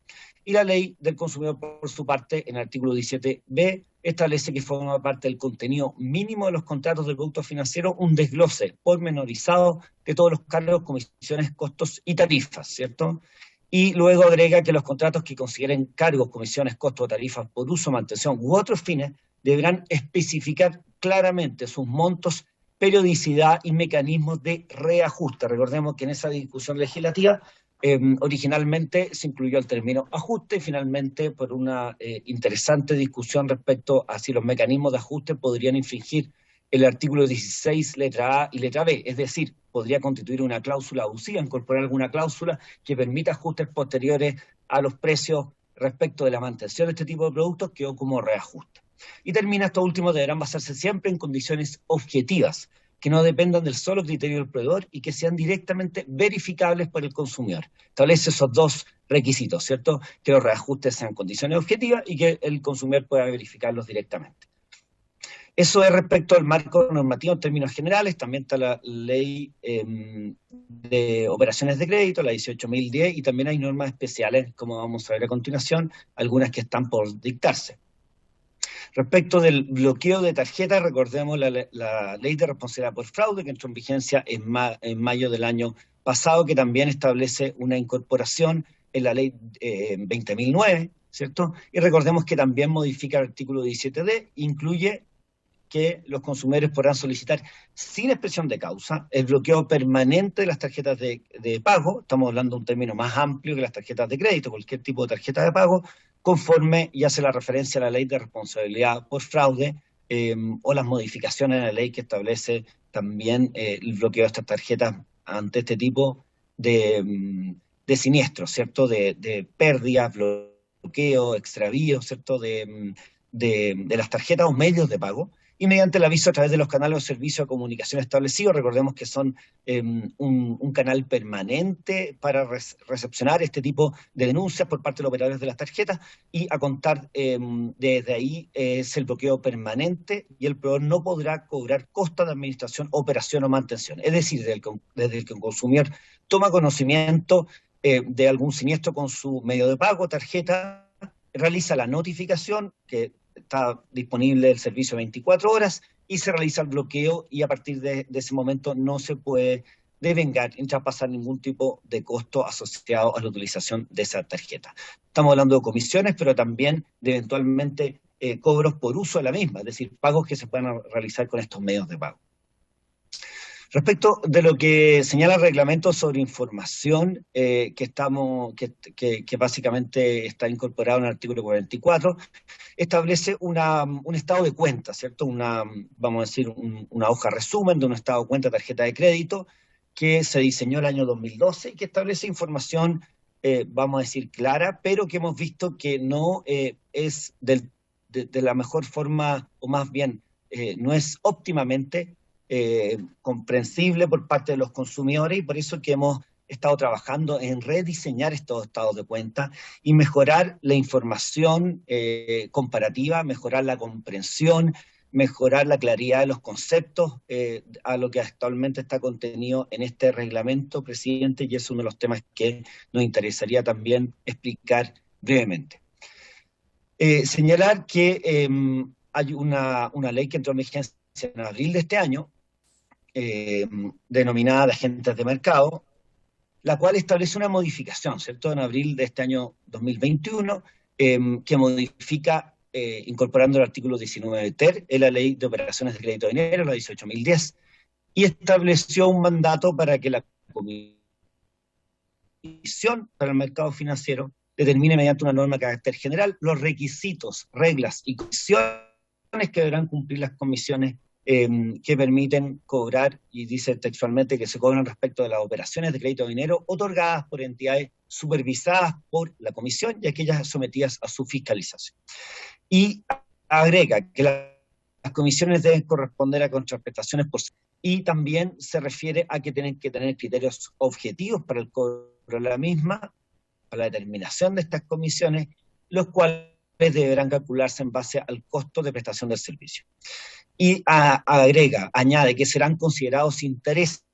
y la ley del consumidor, por su parte, en el artículo 17b, establece que forma parte del contenido mínimo de los contratos de productos financieros un desglose pormenorizado de todos los cargos, comisiones, costos y tarifas, ¿cierto? Y luego agrega que los contratos que consideren cargos, comisiones, costos o tarifas por uso, mantención u otros fines deberán especificar claramente sus montos, periodicidad y mecanismos de reajuste. Recordemos que en esa discusión legislativa originalmente se incluyó el término ajuste y finalmente por una interesante discusión respecto a si los mecanismos de ajuste podrían infringir el artículo 16, letra A y letra B, es decir, podría constituir una cláusula abusiva, incorporar alguna cláusula que permita ajustes posteriores a los precios respecto de la mantención de este tipo de productos, quedó como reajuste. Y termina, estos últimos deberán basarse siempre en condiciones objetivas, que no dependan del solo criterio del proveedor y que sean directamente verificables por el consumidor. Establece esos dos requisitos, ¿cierto? Que los reajustes sean condiciones objetivas y que el consumidor pueda verificarlos directamente. Eso es respecto al marco normativo en términos generales. También está la ley de operaciones de crédito, la 18.010, y también hay normas especiales, como vamos a ver a continuación, algunas que están por dictarse. Respecto del bloqueo de tarjetas, recordemos la ley de responsabilidad por fraude que entró en vigencia en mayo del año pasado, que también establece una incorporación en la ley 20.009, ¿cierto? Y recordemos que también modifica el artículo 17d, incluye que los consumidores podrán solicitar sin expresión de causa el bloqueo permanente de las tarjetas de pago. Estamos hablando de un término más amplio que las tarjetas de crédito, cualquier tipo de tarjeta de pago, conforme y hace la referencia a la ley de responsabilidad por fraude o las modificaciones en la ley que establece también el bloqueo de estas tarjetas ante este tipo de siniestros, ¿cierto? De pérdidas, bloqueo, extravío, ¿cierto? De las tarjetas o medios de pago, y mediante el aviso a través de los canales o servicios de comunicación establecidos. Recordemos que son un canal permanente para recepcionar este tipo de denuncias por parte de los operadores de las tarjetas, y a contar desde ahí es el bloqueo permanente y el proveedor no podrá cobrar costos de administración, operación o mantención. Es decir, desde el que un consumidor toma conocimiento de algún siniestro con su medio de pago, tarjeta, realiza la notificación, que está disponible el servicio 24 horas, y se realiza el bloqueo, y a partir de ese momento no se puede devengar ni traspasar ningún tipo de costo asociado a la utilización de esa tarjeta. Estamos hablando de comisiones, pero también de eventualmente cobros por uso de la misma, es decir, pagos que se puedan realizar con estos medios de pago. Respecto de lo que señala el reglamento sobre información, que básicamente está incorporado en el artículo 44, establece un estado de cuenta, ¿cierto? Vamos a decir, una hoja resumen de un estado de cuenta de tarjeta de crédito que se diseñó el año 2012 y que establece información, vamos a decir, clara, pero que hemos visto que no es de la mejor forma, o más bien no es óptimamente comprensible por parte de los consumidores, y por eso que hemos estado trabajando en rediseñar estos estados de cuenta y mejorar la información comparativa, mejorar la comprensión, mejorar la claridad de los conceptos a lo que actualmente está contenido en este reglamento, presidente, y es uno de los temas que nos interesaría también explicar brevemente. Señalar que hay una ley que entró en vigencia en abril de este año, denominada de agentes de mercado, la cual establece una modificación, ¿cierto?, en abril de este año 2021, que modifica, incorporando el artículo 19 ter en la Ley de Operaciones de Crédito de Dinero, la 18.010, y estableció un mandato para que la Comisión para el Mercado Financiero determine mediante una norma de carácter general los requisitos, reglas y condiciones que deberán cumplir las comisiones que permiten cobrar, y dice textualmente que se cobran respecto de las operaciones de crédito de dinero otorgadas por entidades supervisadas por la Comisión y aquellas sometidas a su fiscalización. Y agrega que las comisiones deben corresponder a contraprestaciones por... Y también se refiere a que tienen que tener criterios objetivos para el cobro de la misma, para la determinación de estas comisiones, los cuales deberán calcularse en base al costo de prestación del servicio. Y añade que serán considerados intereses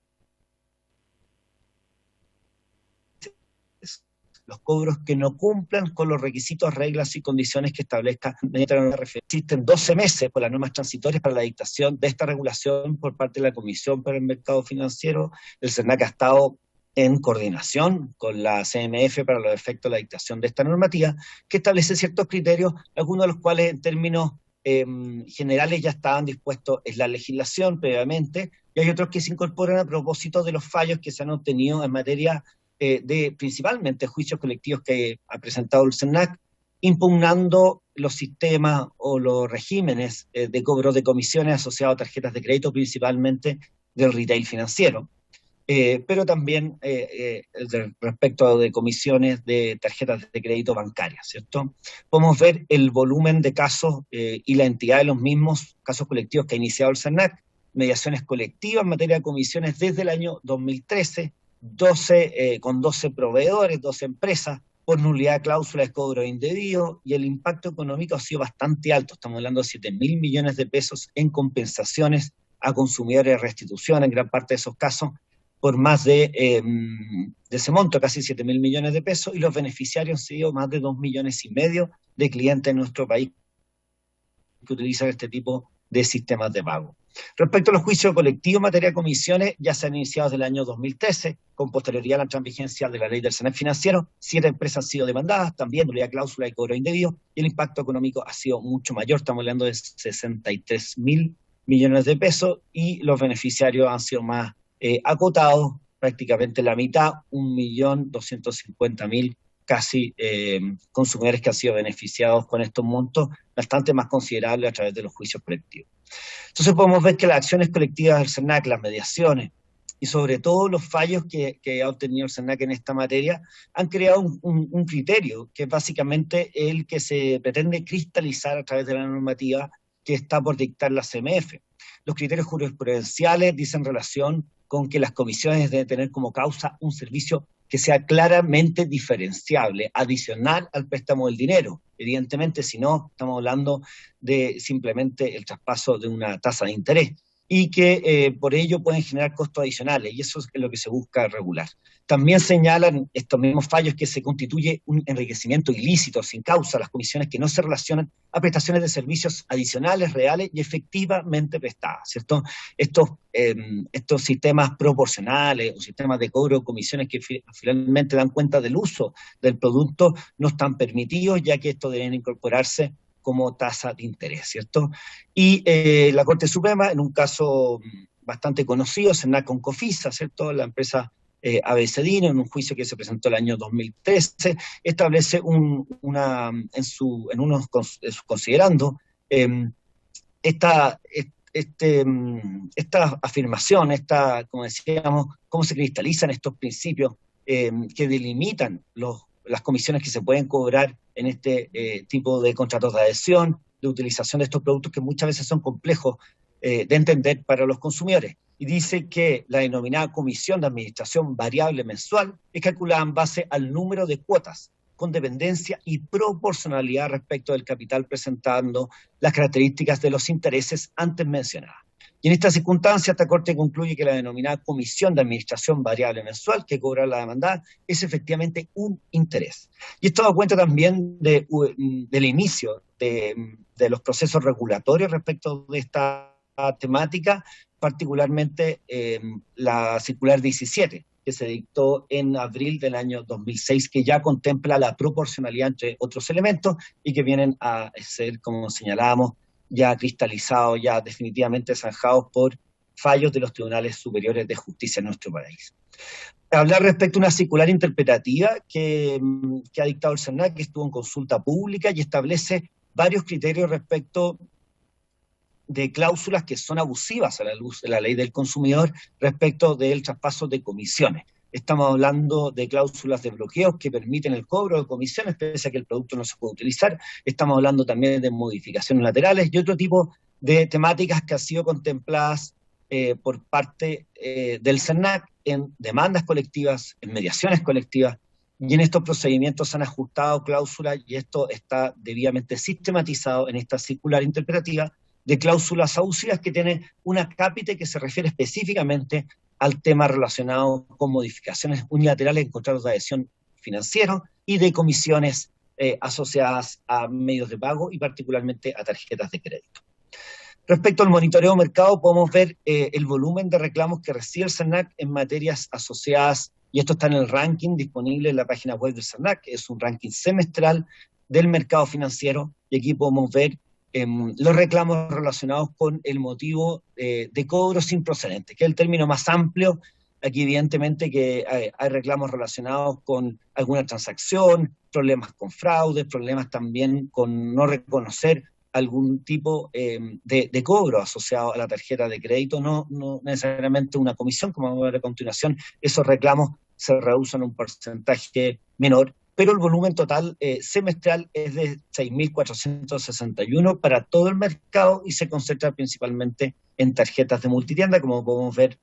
los cobros que no cumplan con los requisitos, reglas y condiciones que establezca mediante la norma referida. Existen 12 meses por las normas transitorias para la dictación de esta regulación por parte de la Comisión para el Mercado Financiero. El SERNAC ha estado en coordinación con la CMF para los efectos de la dictación de esta normativa, que establece ciertos criterios, algunos de los cuales en términos generales ya estaban dispuestos en la legislación previamente, y hay otros que se incorporan a propósito de los fallos que se han obtenido en materia de principalmente juicios colectivos que ha presentado el SERNAC, impugnando los sistemas o los regímenes de cobro de comisiones asociados a tarjetas de crédito, principalmente del retail financiero, pero también respecto de comisiones de tarjetas de crédito bancarias, ¿cierto? Podemos ver el volumen de casos y la entidad de los mismos casos colectivos que ha iniciado el SERNAC, mediaciones colectivas en materia de comisiones desde el año 2013, con 12 proveedores, 12 empresas, por nulidad de cláusula de cobro indebido, y el impacto económico ha sido bastante alto. Estamos hablando de 7.000 millones de pesos en compensaciones a consumidores de restitución, en gran parte de esos casos, por más de ese monto, casi 7.000 millones de pesos, y los beneficiarios han sido más de 2,5 millones de clientes en nuestro país que utilizan este tipo de sistemas de pago. Respecto a los juicios colectivos en materia de comisiones, ya se han iniciado desde el año 2013, con posterioridad a la entrada en vigencia de la ley del SERNAC financiero. 7 empresas han sido demandadas, también nulidad de cláusula de cobro indebido, y el impacto económico ha sido mucho mayor, estamos hablando de 63.000 millones de pesos, y los beneficiarios han sido más acotados, prácticamente la mitad, 1.250.000 casi consumidores que han sido beneficiados con estos montos, bastante más considerables a través de los juicios colectivos. Entonces podemos ver que las acciones colectivas del SERNAC, las mediaciones y sobre todo los fallos que ha obtenido el SERNAC en esta materia han creado un criterio que es básicamente el que se pretende cristalizar a través de la normativa que está por dictar la CMF. Los criterios jurisprudenciales dicen relación con que las comisiones deben tener como causa un servicio que sea claramente diferenciable, adicional al préstamo del dinero. Evidentemente, si no, estamos hablando de simplemente el traspaso de una tasa de interés, y que por ello pueden generar costos adicionales, y eso es lo que se busca regular. También señalan estos mismos fallos que se constituye un enriquecimiento ilícito, sin causa, las comisiones que no se relacionan a prestaciones de servicios adicionales, reales y efectivamente prestadas, ¿cierto? Estos sistemas proporcionales o sistemas de cobro de comisiones que finalmente dan cuenta del uso del producto no están permitidos, ya que estos deben incorporarse como tasa de interés, ¿cierto? Y la Corte Suprema, en un caso bastante conocido, SERNAC con Cofisa, ¿cierto? La empresa ABCDino, en un juicio que se presentó el año 2013, establece considerando esta afirmación, como decíamos, cómo se cristalizan estos principios que delimitan las comisiones que se pueden cobrar en este tipo de contratos de adhesión, de utilización de estos productos que muchas veces son complejos de entender para los consumidores. Y dice que la denominada comisión de administración variable mensual es calculada en base al número de cuotas, con dependencia y proporcionalidad respecto del capital, presentando las características de los intereses antes mencionadas. Y en esta circunstancia, esta Corte concluye que la denominada comisión de administración variable mensual que cobra la demandada es efectivamente un interés. Y esto da cuenta también del inicio de los procesos regulatorios respecto de esta temática, particularmente la circular 17, que se dictó en abril del año 2006, que ya contempla la proporcionalidad entre otros elementos y que vienen a ser, como señalábamos, ya cristalizados, ya definitivamente zanjados por fallos de los tribunales superiores de justicia en nuestro país. Hablar respecto a una circular interpretativa que ha dictado el SERNAC, que estuvo en consulta pública y establece varios criterios respecto de cláusulas que son abusivas a la luz de la ley del consumidor respecto del traspaso de comisiones. Estamos hablando de cláusulas de bloqueos que permiten el cobro de comisiones pese a que el producto no se puede utilizar. Estamos hablando también de modificaciones laterales y otro tipo de temáticas que han sido contempladas por parte del SERNAC en demandas colectivas, en mediaciones colectivas y en estos procedimientos se han ajustado cláusulas, y esto está debidamente sistematizado en esta circular interpretativa de cláusulas abusivas que tiene un acápite que se refiere específicamente al tema relacionado con modificaciones unilaterales en contratos de adhesión financieros y de comisiones asociadas a medios de pago y particularmente a tarjetas de crédito. Respecto al monitoreo de mercado, podemos ver el volumen de reclamos que recibe el SERNAC en materias asociadas, y esto está en el ranking disponible en la página web del SERNAC, es un ranking semestral del mercado financiero, y aquí podemos ver los reclamos relacionados con el motivo de cobro sin procedente, que es el término más amplio. Aquí evidentemente que hay reclamos relacionados con alguna transacción, problemas con fraude, problemas también con no reconocer algún tipo de cobro asociado a la tarjeta de crédito, no necesariamente una comisión, como vamos a ver a continuación. Esos reclamos se reducen a un porcentaje menor, pero el volumen total semestral es de 6.461 para todo el mercado y se concentra principalmente en tarjetas de multitienda, como podemos ver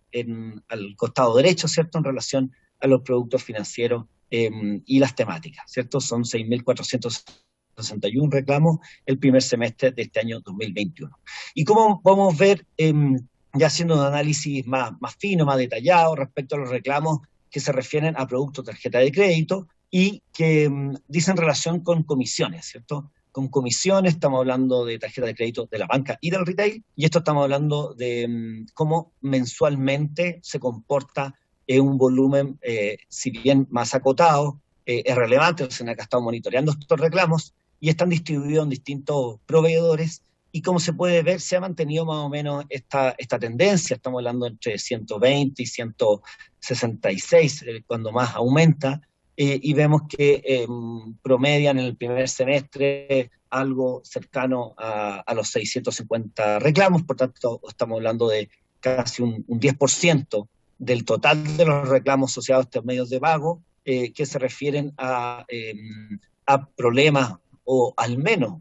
al costado derecho, ¿cierto?, en relación a los productos financieros y las temáticas, ¿cierto? Son 6.461 reclamos el primer semestre de este año 2021. Y como podemos ver, ya haciendo un análisis más fino, más detallado respecto a los reclamos que se refieren a productos de tarjeta de crédito y que dicen relación con comisiones, ¿cierto? Con comisiones estamos hablando de tarjeta de crédito de la banca y del retail, y esto estamos hablando de cómo mensualmente se comporta un volumen, si bien más acotado, es relevante. El SERNAC ha estado monitoreando estos reclamos y están distribuidos en distintos proveedores, y como se puede ver, se ha mantenido más o menos esta tendencia. Estamos hablando entre 120 y 166, cuando más aumenta, y vemos que promedian en el primer semestre algo cercano a los 650 reclamos, por tanto estamos hablando de casi un 10% del total de los reclamos asociados a estos medios de pago que se refieren a problemas, o al menos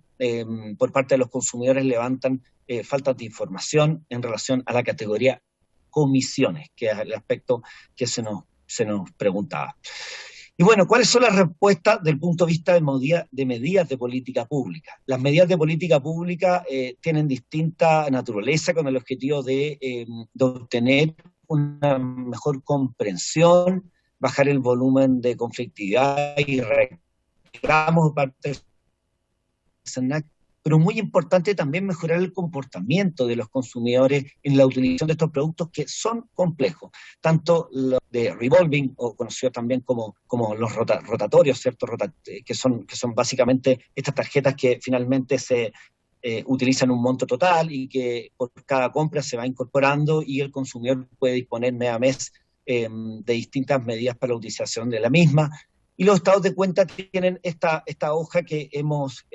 por parte de los consumidores levantan faltas de información en relación a la categoría comisiones, que es el aspecto que se nos preguntaba. Y bueno, ¿cuáles son las respuestas del punto de vista de medidas de política pública? Las medidas de política pública tienen distinta naturaleza, con el objetivo de obtener una mejor comprensión, bajar el volumen de conflictividad y reclamos de parte del SERNAC, pero muy importante también mejorar el comportamiento de los consumidores en la utilización de estos productos que son complejos, tanto los de revolving, o conocidos también como los rotatorios, ¿cierto? Que son básicamente estas tarjetas que finalmente se utilizan un monto total y que por cada compra se va incorporando, y el consumidor puede disponer mes a mes de distintas medidas para la utilización de la misma. Y los estados de cuenta tienen esta hoja que hemos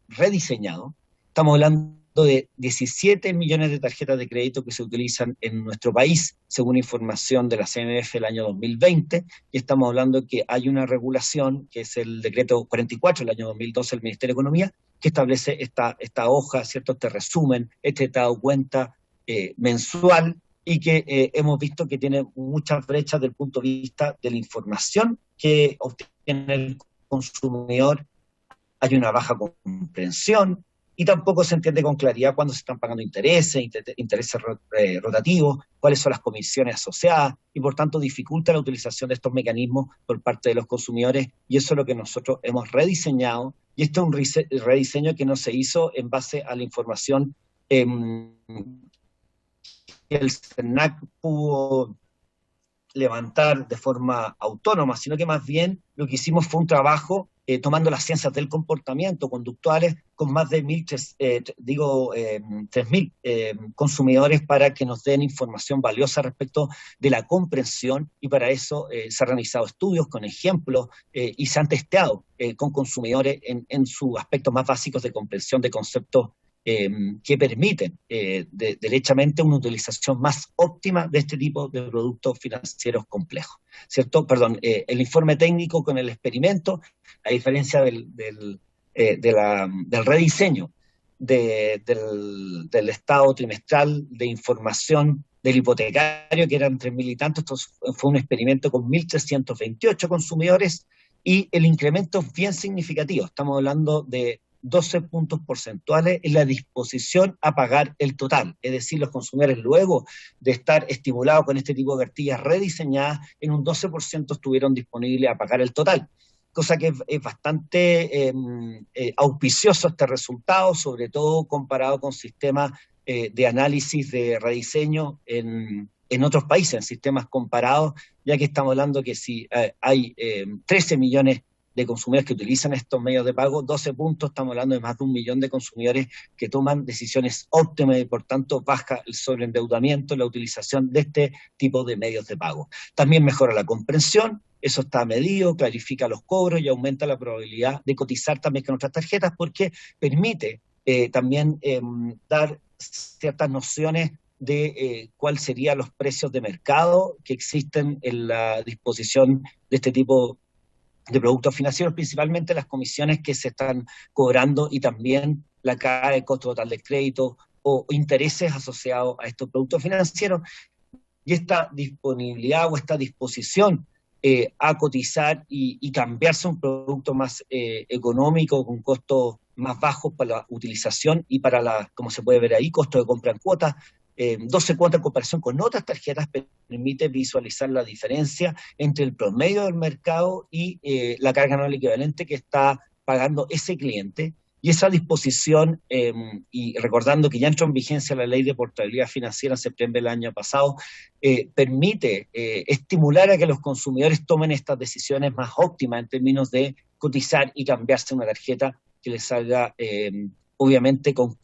rediseñado. Estamos hablando de 17 millones de tarjetas de crédito que se utilizan en nuestro país, según información de la CMF del año 2020, y estamos hablando que hay una regulación, que es el decreto 44 del año 2012 del Ministerio de Economía, que establece esta hoja, ¿cierto?, este resumen, este estado de cuenta mensual, y que hemos visto que tiene muchas brechas desde el punto de vista de la información que obtiene el consumidor. Hay una baja comprensión y tampoco se entiende con claridad cuándo se están pagando intereses rotativos, cuáles son las comisiones asociadas, y por tanto dificulta la utilización de estos mecanismos por parte de los consumidores, y eso es lo que nosotros hemos rediseñado, y este es un rediseño que no se hizo en base a la información que el SERNAC pudo levantar de forma autónoma, sino que más bien lo que hicimos fue un trabajo tomando las ciencias del comportamiento conductuales con más de 3.000 consumidores para que nos den información valiosa respecto de la comprensión, y para eso se han realizado estudios con ejemplos y se han testeado con consumidores en sus aspectos más básicos de comprensión de conceptos que permiten derechamente una utilización más óptima de este tipo de productos financieros complejos, ¿cierto? Perdón, el informe técnico con el experimento, a diferencia del rediseño del estado trimestral de información del hipotecario, que eran 3.000 y tantos. Esto fue un experimento con 1.328 consumidores, y el incremento es bien significativo. Estamos hablando de 12 puntos porcentuales en la disposición a pagar el total. Es decir, los consumidores, luego de estar estimulados con este tipo de cartillas rediseñadas, en un 12% estuvieron disponibles a pagar el total. Cosa que es bastante auspicioso este resultado, sobre todo comparado con sistemas de análisis de rediseño en otros países, en sistemas comparados, ya que estamos hablando que si hay 13 millones de consumidores que utilizan estos medios de pago, 12 puntos, estamos hablando de más de 1 millón de consumidores que toman decisiones óptimas y por tanto baja el sobreendeudamiento, la utilización de este tipo de medios de pago. También mejora la comprensión, eso está medido, clarifica los cobros y aumenta la probabilidad de cotizar también con otras tarjetas, porque permite también dar ciertas nociones de cuáles serían los precios de mercado que existen en la disposición de este tipo de productos financieros, principalmente las comisiones que se están cobrando y también la carga de costo total de crédito o intereses asociados a estos productos financieros. Y esta disponibilidad o esta disposición a cotizar y cambiarse a un producto más económico, con costos más bajos para la utilización y para como se puede ver ahí, costo de compra en cuotas, 12 cuotas en comparación con otras tarjetas, permite visualizar la diferencia entre el promedio del mercado y la carga anual equivalente que está pagando ese cliente. Y esa disposición, y recordando que ya entró en vigencia la ley de portabilidad financiera en septiembre del año pasado, permite estimular a que los consumidores tomen estas decisiones más óptimas en términos de cotizar y cambiarse una tarjeta que les salga obviamente con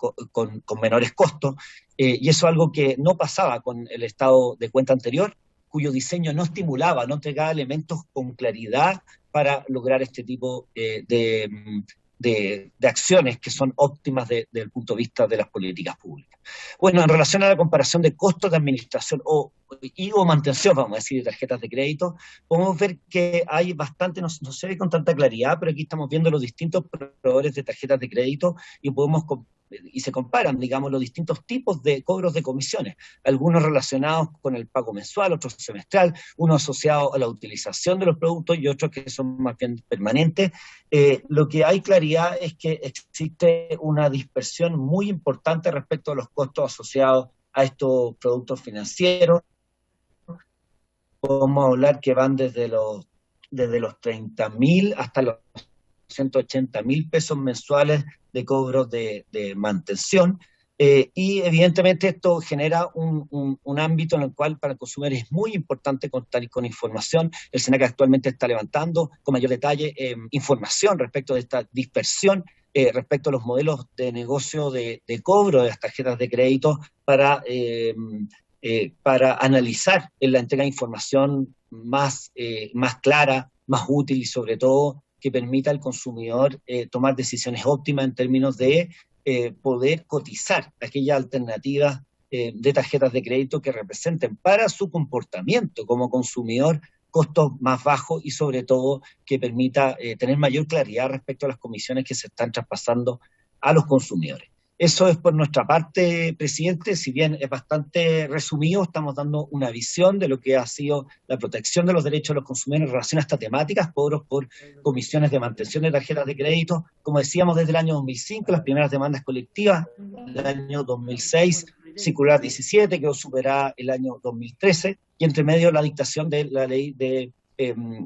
menores costos, y eso es algo que no pasaba con el estado de cuenta anterior, cuyo diseño no estimulaba, no entregaba elementos con claridad para lograr este tipo de acciones que son óptimas desde el punto de vista de las políticas públicas. Bueno, en relación a la comparación de costos de administración o mantención, vamos a decir, de tarjetas de crédito, podemos ver que hay bastante, no se ve con tanta claridad, pero aquí estamos viendo los distintos proveedores de tarjetas de crédito y se comparan, digamos, los distintos tipos de cobros de comisiones, algunos relacionados con el pago mensual, otros semestral, unos asociados a la utilización de los productos y otros que son más bien permanentes. Lo que hay claridad es que existe una dispersión muy importante respecto a los costos asociados a estos productos financieros. Podemos hablar que van desde los 30.000 hasta los 180.000 pesos mensuales de cobros de mantención, y evidentemente esto genera un ámbito en el cual para el consumidor es muy importante contar con información. El SENAC actualmente está levantando con mayor detalle información respecto de esta dispersión, respecto a los modelos de negocio de cobro de las tarjetas de crédito para analizar en la entrega de información más clara, más útil y sobre todo que permita al consumidor tomar decisiones óptimas en términos de poder cotizar aquellas alternativas de tarjetas de crédito que representen para su comportamiento como consumidor costos más bajos y sobre todo que permita tener mayor claridad respecto a las comisiones que se están traspasando a los consumidores. Eso es por nuestra parte, presidente. Si bien es bastante resumido, estamos dando una visión de lo que ha sido la protección de los derechos de los consumidores en relación a estas temáticas, cobros por comisiones de mantención de tarjetas de crédito. Como decíamos, desde el año 2005, las primeras demandas colectivas, el año 2006, circular 17, quedó superada el año 2013, y entre medio la dictación de la ley de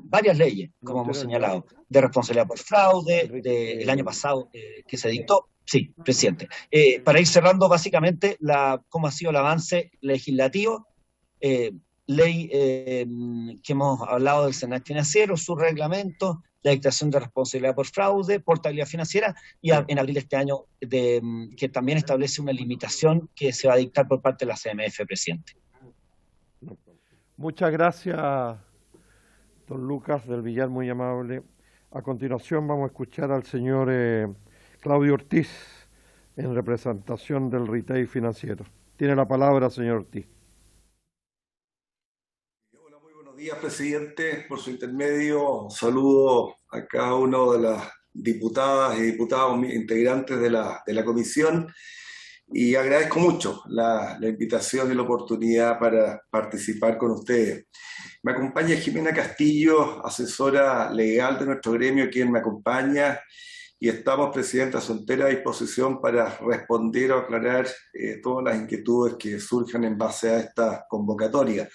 varias leyes, como hemos señalado, de responsabilidad por fraude, el año pasado que se dictó. Sí, presidente. Para ir cerrando básicamente cómo ha sido el avance legislativo, ley que hemos hablado del SENAC financiero, su reglamento, la dictación de responsabilidad por fraude, portabilidad financiera, y en abril de este año que también establece una limitación que se va a dictar por parte de la CMF, presidente. Muchas gracias, don Lucas del Villar, muy amable. A continuación vamos a escuchar al señor Claudio Ortiz, en representación del retail financiero. Tiene la palabra, señor Ortiz. Hola, muy buenos días, presidente. Por su intermedio, saludo a cada uno de las diputadas y diputados integrantes de la comisión. y agradezco mucho la invitación y la oportunidad para participar con ustedes. Me acompaña Jimena Castillo, asesora legal de nuestro gremio, quien me acompaña, y estamos, Presidenta, a su entera disposición para responder o aclarar todas las inquietudes que surjan en base a esta convocatoria.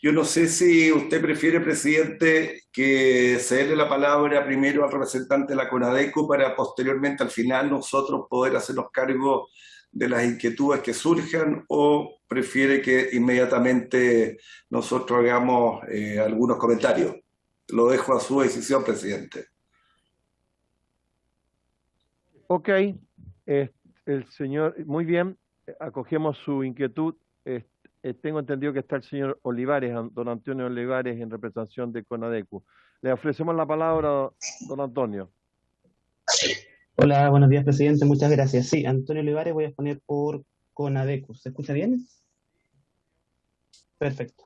Yo no sé si usted prefiere, presidente, que se dé la palabra primero al representante de la CONADECO para posteriormente, al final, nosotros poder hacernos cargo de las inquietudes que surjan, o prefiere que inmediatamente nosotros hagamos algunos comentarios. Lo dejo a su decisión, presidente. Ok, el señor, muy bien, acogemos su inquietud. Tengo entendido que está el señor Olivares, don Antonio Olivares, en representación de CONADECU. Le ofrecemos la palabra, don Antonio. Hola, buenos días, presidente. Muchas gracias. Sí, Antonio Olivares, voy a exponer por CONADECU. ¿Se escucha bien? Perfecto.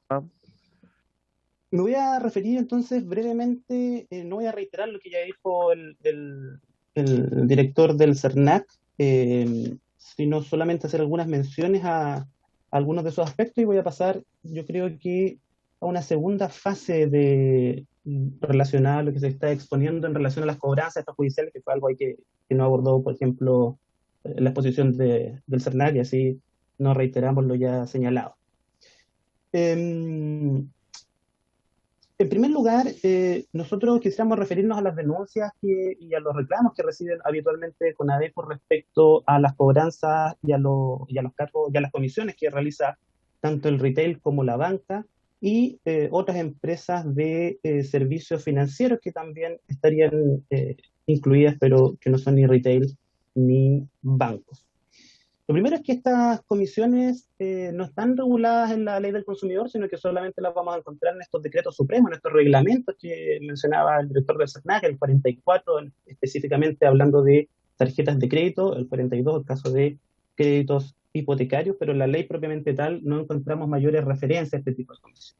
Me voy a referir entonces brevemente, no voy a reiterar lo que ya dijo el director del CERNAC, sino solamente hacer algunas menciones a algunos de esos aspectos, y voy a pasar, yo creo que, a una segunda fase relacionada a lo que se está exponiendo en relación a las cobranzas extrajudiciales, que fue algo ahí que no abordó, por ejemplo, la exposición del CERNAC, y así no reiteramos lo ya señalado. En primer lugar, nosotros quisiéramos referirnos a las denuncias y a los reclamos que reciben habitualmente CONADECU respecto a las cobranzas y a los cargos y a las comisiones que realiza tanto el retail como la banca y otras empresas de servicios financieros que también estarían incluidas, pero que no son ni retail ni bancos. Lo primero es que estas comisiones no están reguladas en la ley del consumidor, sino que solamente las vamos a encontrar en estos decretos supremos, en estos reglamentos que mencionaba el director del CERNAC, el 44, específicamente hablando de tarjetas de crédito, el 42, el caso de créditos hipotecarios, pero en la ley propiamente tal no encontramos mayores referencias a este tipo de comisiones.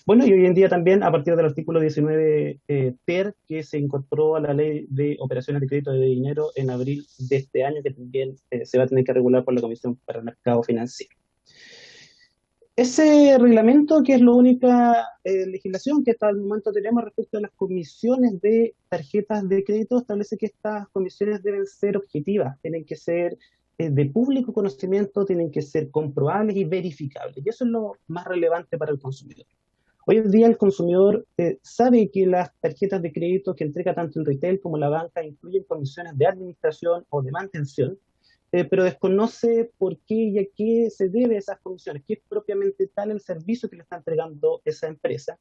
Bueno, y hoy en día también, a partir del artículo 19 TER, que se incorporó a la ley de operaciones de crédito de dinero en abril de este año, que también se va a tener que regular por la Comisión para el Mercado Financiero. Ese reglamento, que es la única legislación que hasta el momento tenemos respecto a las comisiones de tarjetas de crédito, establece que estas comisiones deben ser objetivas, tienen que ser de público conocimiento, tienen que ser comprobables y verificables. Y eso es lo más relevante para el consumidor. Hoy en día el consumidor sabe que las tarjetas de crédito que entrega tanto el retail como la banca incluyen comisiones de administración o de mantención, pero desconoce por qué y a qué se debe esas comisiones, qué es propiamente tal el servicio que le está entregando esa empresa,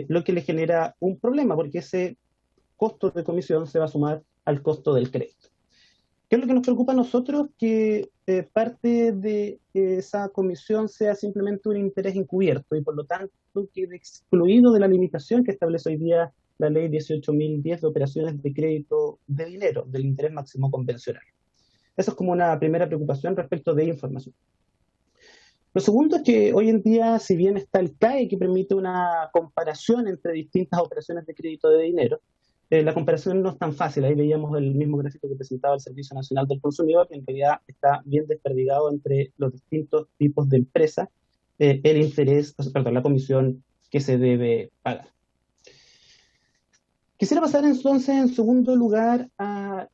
lo que le genera un problema, porque ese costo de comisión se va a sumar al costo del crédito. ¿Qué es lo que nos preocupa a nosotros? Que parte de esa comisión sea simplemente un interés encubierto y por lo tanto quede excluido de la limitación que establece hoy día la ley 18.010 de operaciones de crédito de dinero, del interés máximo convencional. Eso es como una primera preocupación respecto de información. Lo segundo es que hoy en día, si bien está el CAE que permite una comparación entre distintas operaciones de crédito de dinero, la comparación no es tan fácil. Ahí veíamos el mismo gráfico que presentaba el Servicio Nacional del Consumidor, que en realidad está bien desperdigado entre los distintos tipos de empresas, el interés, perdón, la comisión que se debe pagar. Quisiera pasar entonces, en segundo lugar, a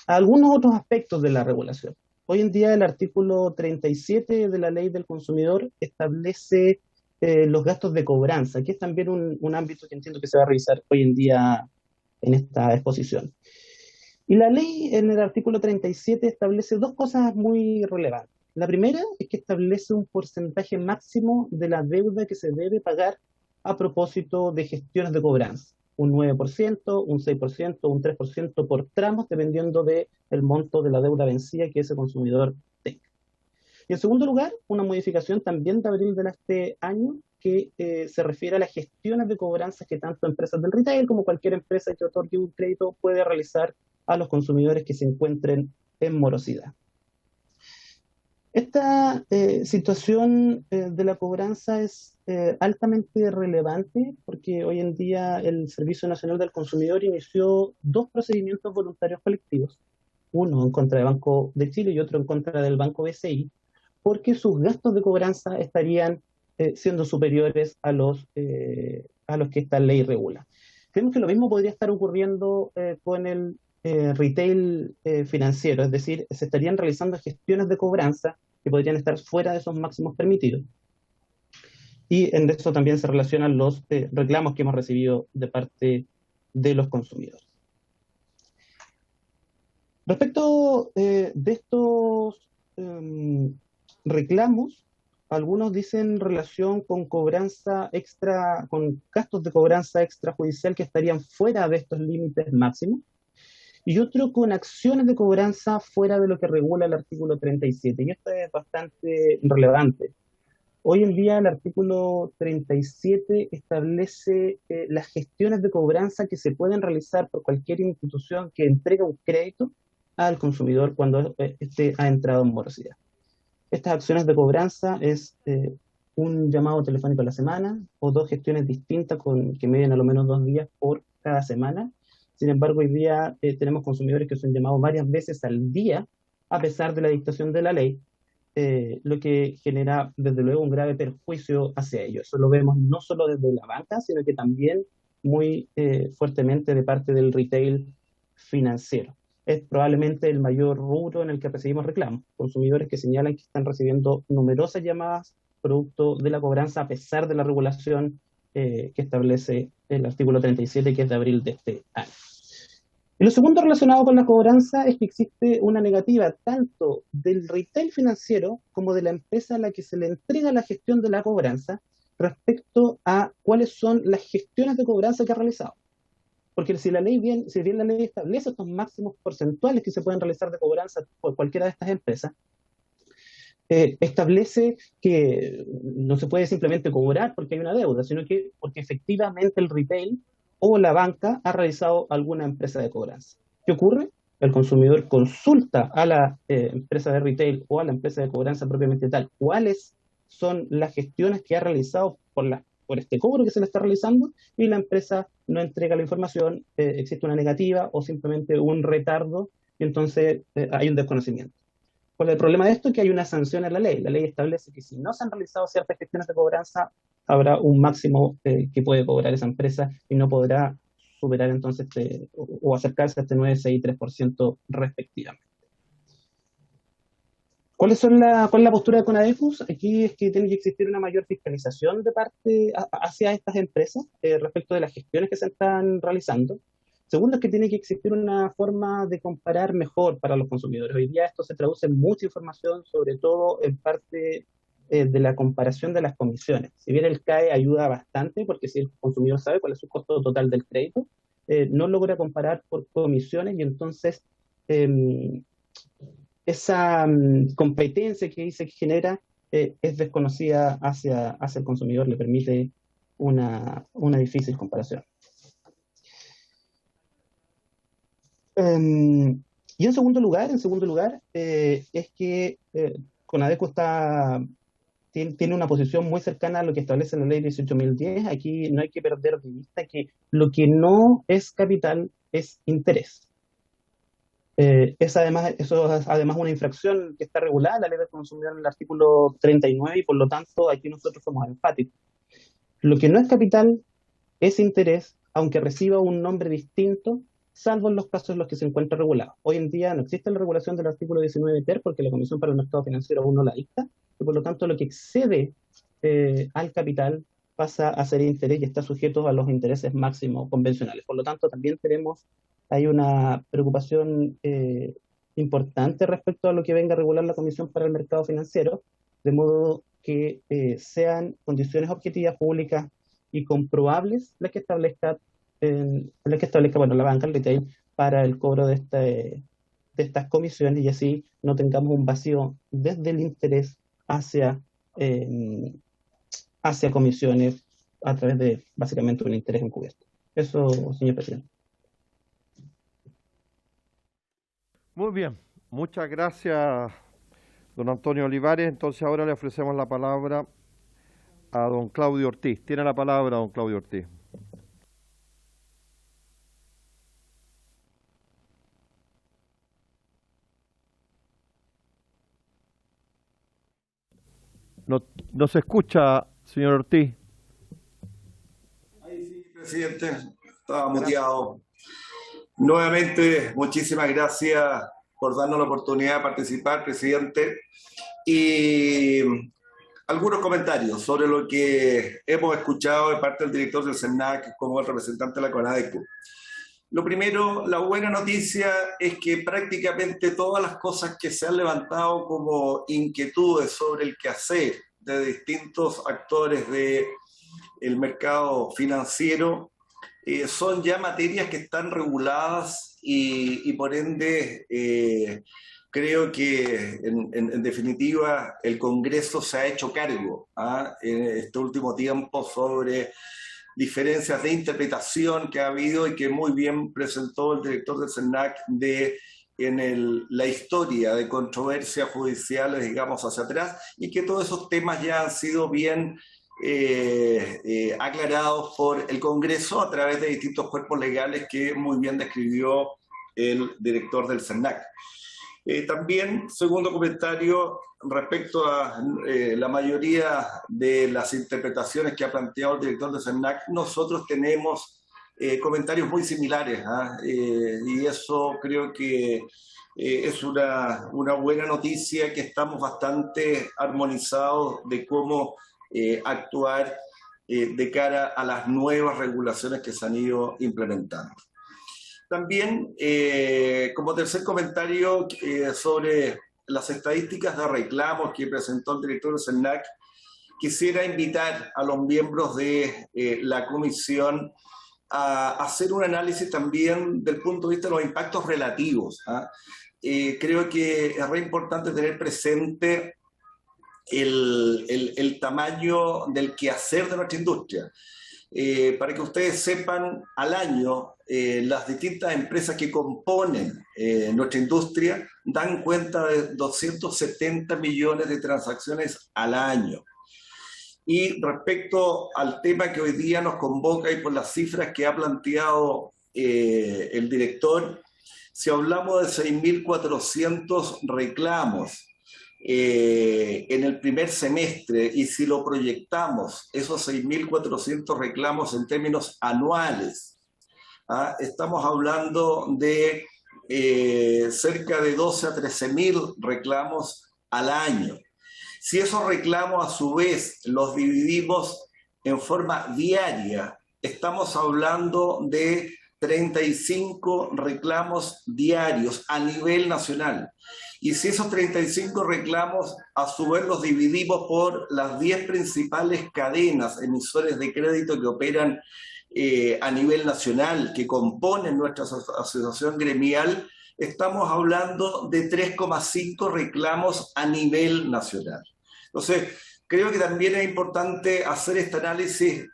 algunos otros aspectos de la regulación. Hoy en día el artículo 37 de la Ley del Consumidor establece los gastos de cobranza, que es también un ámbito que entiendo que se va a revisar hoy en día en esta exposición. Y la ley en el artículo 37 establece dos cosas muy relevantes. La primera es que establece un porcentaje máximo de la deuda que se debe pagar a propósito de gestiones de cobranza. Un 9%, un 6%, un 3% por tramos, dependiendo del monto de la deuda vencida que ese consumidor tenga. Y en segundo lugar, una modificación también de abril de este año que se refiere a las gestiones de cobranzas que tanto empresas del retail como cualquier empresa que otorgue un crédito puede realizar a los consumidores que se encuentren en morosidad. Esta situación de la cobranza es altamente relevante porque hoy en día el Servicio Nacional del Consumidor inició dos procedimientos voluntarios colectivos. uno en contra del Banco de Chile y otro en contra del Banco BCI, porque sus gastos de cobranza estarían siendo superiores a los que esta ley regula. Creemos que lo mismo podría estar ocurriendo con el retail financiero, es decir, se estarían realizando gestiones de cobranza que podrían estar fuera de esos máximos permitidos. Y en eso también se relacionan los reclamos que hemos recibido de parte de los consumidores. Respecto de estos reclamos, algunos dicen relación con cobranza extra, con gastos de cobranza extrajudicial que estarían fuera de estos límites máximos, y otro con acciones de cobranza fuera de lo que regula el artículo 37. Y esto es bastante relevante. Hoy en día el artículo 37 establece las gestiones de cobranza que se pueden realizar por cualquier institución que entrega un crédito al consumidor cuando éste ha entrado en morosidad. Estas acciones de cobranza es un llamado telefónico a la semana o 2 gestiones distintas que miden a lo menos 2 días por cada semana. Sin embargo, hoy día tenemos consumidores que son llamados varias veces al día a pesar de la dictación de la ley, lo que genera desde luego un grave perjuicio hacia ellos. Eso lo vemos no solo desde la banca, sino que también muy fuertemente de parte del retail financiero. Es probablemente el mayor rubro en el que recibimos reclamos. Consumidores que señalan que están recibiendo numerosas llamadas producto de la cobranza a pesar de la regulación que establece el artículo 37, que es de abril de este año. Y lo segundo relacionado con la cobranza es que existe una negativa tanto del retail financiero como de la empresa a la que se le entrega la gestión de la cobranza respecto a cuáles son las gestiones de cobranza que ha realizado. Porque si bien la ley establece estos máximos porcentuales que se pueden realizar de cobranza por cualquiera de estas empresas, establece que no se puede simplemente cobrar porque hay una deuda, sino que porque efectivamente el retail o la banca ha realizado alguna empresa de cobranza. ¿Qué ocurre? El consumidor consulta a la empresa de retail o a la empresa de cobranza propiamente tal cuáles son las gestiones que ha realizado por este cobro que se le está realizando, y la empresa no entrega la información, existe una negativa o simplemente un retardo, y entonces hay un desconocimiento. ¿Cuál es el problema de esto? Que hay una sanción en la ley. La ley establece que si no se han realizado ciertas gestiones de cobranza, habrá un máximo que puede cobrar esa empresa y no podrá superar entonces o acercarse a este 9, 6 y 3% respectivamente. ¿Cuál es la postura de Conadefus? Aquí es que tiene que existir una mayor fiscalización de parte hacia estas empresas respecto de las gestiones que se están realizando. Segundo, es que tiene que existir una forma de comparar mejor para los consumidores. Hoy día esto se traduce en mucha información, sobre todo en parte de la comparación de las comisiones. Si bien el CAE ayuda bastante, porque si el consumidor sabe cuál es su costo total del crédito, no logra comparar por comisiones, y entonces esa competencia que dice que genera es desconocida hacia el consumidor, le permite una difícil comparación. Y en segundo lugar, es que Conadeco tiene una posición muy cercana a lo que establece la ley 18.010. Aquí no hay que perder de vista que lo que no es capital es interés. Eso es además una infracción que está regulada en la ley del consumidor en el artículo 39, y por lo tanto aquí nosotros somos enfáticos. Lo que no es capital es interés, aunque reciba un nombre distinto, salvo en los casos en los que se encuentra regulado. Hoy en día no existe la regulación del artículo 19 ter porque la Comisión para el Mercado Financiero aún no la dicta, y por lo tanto lo que excede al capital pasa a ser interés y está sujeto a los intereses máximos convencionales. Por lo tanto, también hay una preocupación importante respecto a lo que venga a regular la Comisión para el Mercado Financiero, de modo que sean condiciones objetivas, públicas y comprobables las que establezca la banca, el retail, para el cobro de estas comisiones, y así no tengamos un vacío desde el interés hacia comisiones a través de básicamente un interés encubierto. Eso, señor presidente. Muy bien, muchas gracias, don Antonio Olivares. Entonces ahora le ofrecemos la palabra a don Claudio Ortiz. Tiene la palabra don Claudio Ortiz. No se escucha, señor Ortiz. Ahí sí, presidente, estaba muteado. Nuevamente, muchísimas gracias por darnos la oportunidad de participar, presidente. Y algunos comentarios sobre lo que hemos escuchado de parte del director del SERNAC como el representante de la CONADECO. Lo primero, la buena noticia es que prácticamente todas las cosas que se han levantado como inquietudes sobre el quehacer de distintos actores del mercado financiero son ya materias que están reguladas y por ende creo que en definitiva el Congreso se ha hecho cargo en este último tiempo sobre diferencias de interpretación que ha habido y que muy bien presentó el director del SERNAC la historia de controversias judiciales, digamos, hacia atrás, y que todos esos temas ya han sido bien aclarados por el Congreso a través de distintos cuerpos legales que muy bien describió el director del SERNAC. También, segundo comentario, respecto a la mayoría de las interpretaciones que ha planteado el director del SERNAC, nosotros tenemos comentarios muy similares, y eso creo que es una buena noticia, que estamos bastante armonizados de cómo actuar de cara a las nuevas regulaciones que se han ido implementando. También, como tercer comentario sobre las estadísticas de reclamos que presentó el director del SERNAC, quisiera invitar a los miembros de la comisión a hacer un análisis también del punto de vista de los impactos relativos. Creo que es re importante tener presente el tamaño del quehacer de nuestra industria. Para que ustedes sepan, al año las distintas empresas que componen nuestra industria dan cuenta de 270 millones de transacciones al año. Y respecto al tema que hoy día nos convoca y por las cifras que ha planteado el director, si hablamos de 6.400 reclamos en el primer semestre, y si lo proyectamos, esos 6.400 reclamos en términos anuales, estamos hablando de cerca de 12 a 13.000 reclamos al año. Si esos reclamos a su vez los dividimos en forma diaria, estamos hablando de 35 reclamos diarios a nivel nacional. Y si esos 35 reclamos a su vez los dividimos por las 10 principales cadenas emisores de crédito que operan a nivel nacional, que componen nuestra asociación gremial, estamos hablando de 3,5 reclamos a nivel nacional. Entonces, creo que también es importante hacer este análisis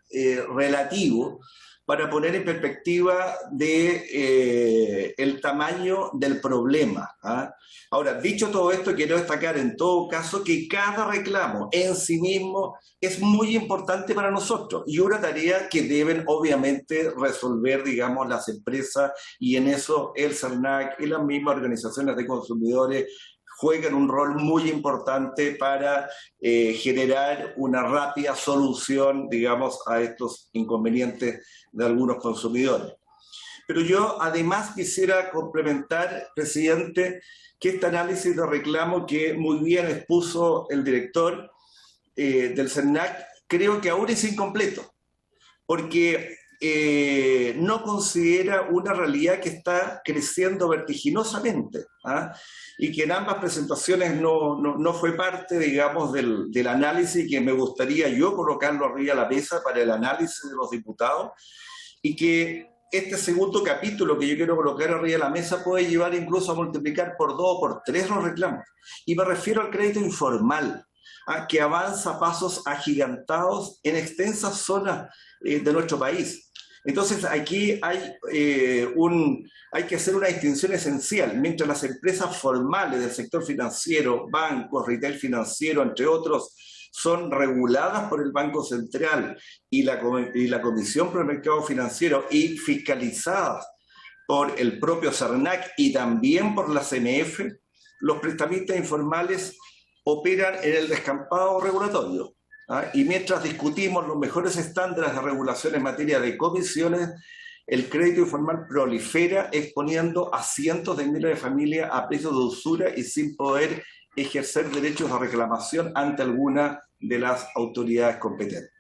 relativo para poner en perspectiva el tamaño del problema. Ahora, dicho todo esto, quiero destacar en todo caso que cada reclamo en sí mismo es muy importante para nosotros y una tarea que deben obviamente resolver, digamos, las empresas, y en eso el SERNAC y las mismas organizaciones de consumidores juegan un rol muy importante para generar una rápida solución, digamos, a estos inconvenientes de algunos consumidores. Pero yo además quisiera complementar, presidente, que este análisis de reclamo que muy bien expuso el director del SERNAC, creo que aún es incompleto, porque no considera una realidad que está creciendo vertiginosamente, y que en ambas presentaciones no fue parte, digamos, del análisis, que me gustaría yo colocarlo arriba de la mesa para el análisis de los diputados, y que este segundo capítulo que yo quiero colocar arriba de la mesa puede llevar incluso a multiplicar por 2 o por 3 los reclamos. Y me refiero al crédito informal, que avanza a pasos agigantados en extensas zonas de nuestro país. Entonces aquí hay que hacer una distinción esencial. Mientras las empresas formales del sector financiero, bancos, retail financiero, entre otros, son reguladas por el Banco Central y la Comisión por el Mercado Financiero y fiscalizadas por el propio SERNAC y también por la CMF, los prestamistas informales operan en el descampado regulatorio. Y mientras discutimos los mejores estándares de regulación en materia de comisiones, el crédito informal prolifera exponiendo a cientos de miles de familias a precios de usura y sin poder ejercer derechos de reclamación ante alguna de las autoridades competentes.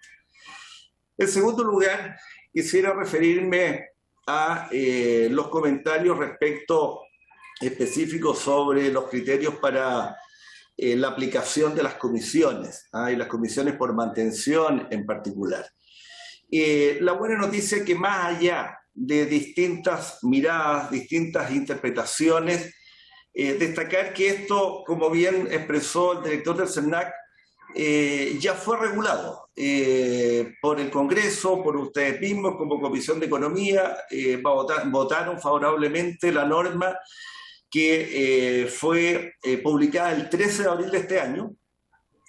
En segundo lugar, quisiera referirme a los comentarios respecto específicos sobre los criterios para la aplicación de las comisiones, y las comisiones por mantención en particular. La buena noticia es que más allá de distintas miradas, distintas interpretaciones, destacar que esto, como bien expresó el director del CERNAC, ya fue regulado por el Congreso, por ustedes mismos como Comisión de Economía, votaron favorablemente la norma que fue publicada el 13 de abril de este año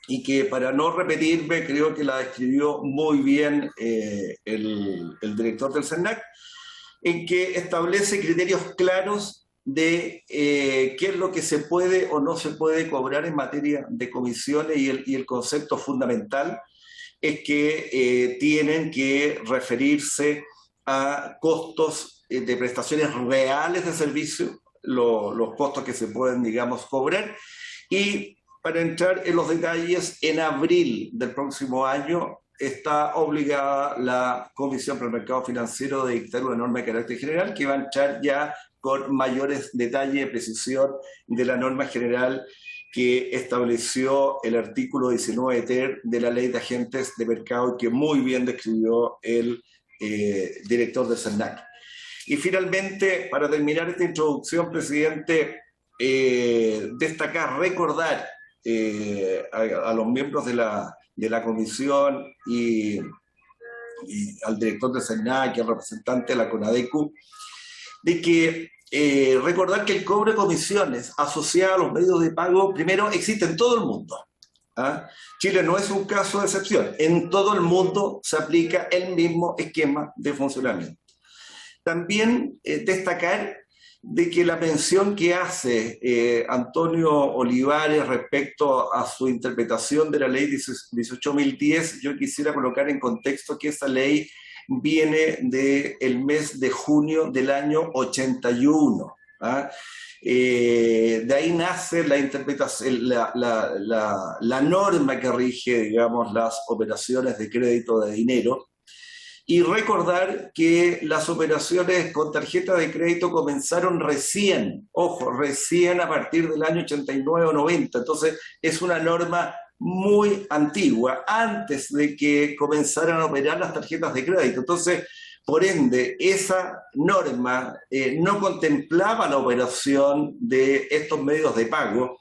y que, para no repetirme, creo que la describió muy bien el director del CERNAC, en que establece criterios claros de qué es lo que se puede o no se puede cobrar en materia de comisiones, y el concepto fundamental es que tienen que referirse a costos de prestaciones reales de servicio, los costos que se pueden, digamos, cobrar. Y para entrar en los detalles, en abril del próximo año está obligada la Comisión para el Mercado Financiero de dictar una norma de carácter general que va a entrar ya con mayores detalles y precisión de la norma general que estableció el artículo 19 ter de la Ley de Agentes de Mercado, que muy bien describió el director del CERNAC. Y finalmente, para terminar esta introducción, presidente, destacar, recordar a los miembros de la comisión y al director del CERNAC y al representante de la CONADECU, de que recordar que el cobro de comisiones asociado a los medios de pago, primero, existe en todo el mundo. Chile no es un caso de excepción. En todo el mundo se aplica el mismo esquema de funcionamiento. También destacar de que la mención que hace Antonio Olivares respecto a su interpretación de la ley 18.010, yo quisiera colocar en contexto que esa ley viene del mes de junio del año 81. De ahí nace la interpretación, la norma que rige, digamos, las operaciones de crédito de dinero. Y recordar que las operaciones con tarjeta de crédito comenzaron recién, ojo, recién a partir del año 89 o 90. Entonces es una norma muy antigua, antes de que comenzaran a operar las tarjetas de crédito. Entonces, por ende, esa norma no contemplaba la operación de estos medios de pago.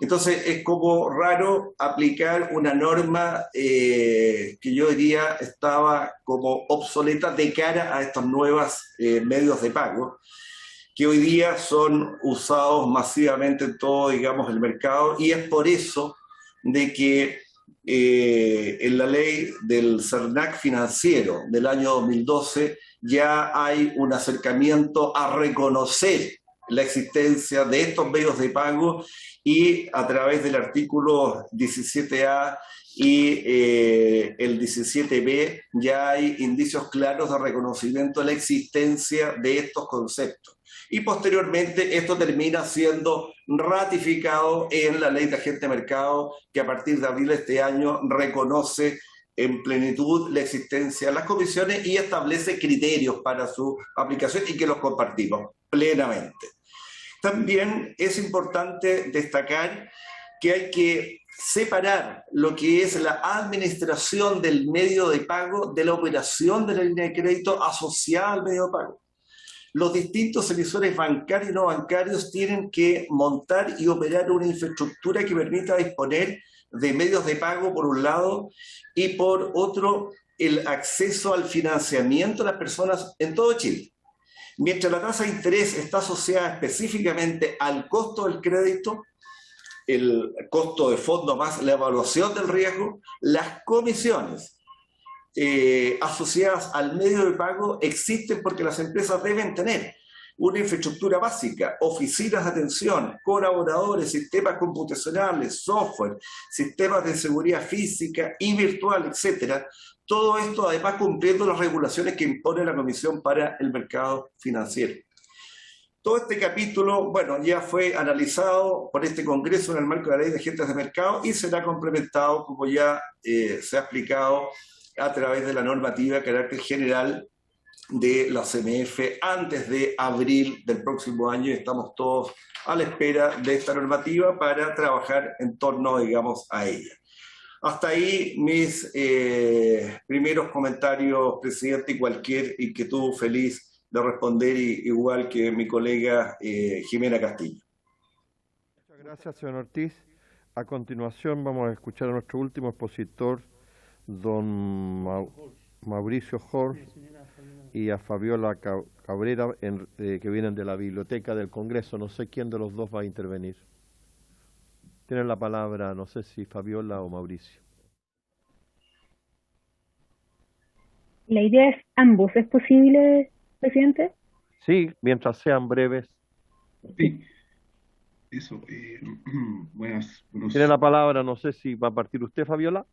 Entonces es como raro aplicar una norma que yo diría estaba como obsoleta de cara a estos nuevos medios de pago, que hoy día son usados masivamente en todo, digamos, el mercado. Y es por eso de que en la ley del CERNAC financiero del año 2012 ya hay un acercamiento a reconocer la existencia de estos medios de pago, y a través del artículo 17A y el 17B ya hay indicios claros de reconocimiento de la existencia de estos conceptos. Y posteriormente esto termina siendo ratificado en la Ley de Agentes de Mercado, que a partir de abril de este año reconoce en plenitud la existencia de las comisiones y establece criterios para su aplicación, y que los compartimos plenamente. También es importante destacar que hay que separar lo que es la administración del medio de pago de la operación de la línea de crédito asociada al medio de pago. Los distintos emisores bancarios y no bancarios tienen que montar y operar una infraestructura que permita disponer de medios de pago, por un lado, y por otro, el acceso al financiamiento de las personas en todo Chile. Mientras la tasa de interés está asociada específicamente al costo del crédito, el costo de fondo más la evaluación del riesgo, las comisiones asociadas al medio de pago existen porque las empresas deben tener una infraestructura básica, oficinas de atención, colaboradores, sistemas computacionales, software, sistemas de seguridad física y virtual, etcétera. Todo esto además cumpliendo las regulaciones que impone la Comisión para el Mercado Financiero. Todo este capítulo, bueno, ya fue analizado por este Congreso en el marco de la Ley de Agentes de Mercado y será complementado, como ya se ha explicado, a través de la normativa de carácter general de la CMF antes de abril del próximo año, y estamos todos a la espera de esta normativa para trabajar en torno, digamos, a ella. Hasta ahí mis primeros comentarios, presidente, y cualquier inquietud feliz de responder, igual que mi colega Jimena Castillo. Muchas gracias, señor Ortiz. A continuación vamos a escuchar a nuestro último expositor, don Mauricio Hort, y a Fabiola Cabrera, que vienen de la Biblioteca del Congreso. No sé quién de los dos va a intervenir. Tienen la palabra, no sé si Fabiola o Mauricio. La idea es ambos. ¿Es posible, presidente? Sí, mientras sean breves. Sí, eso. Buenos... Tiene la palabra, no sé si va a partir usted, Fabiola.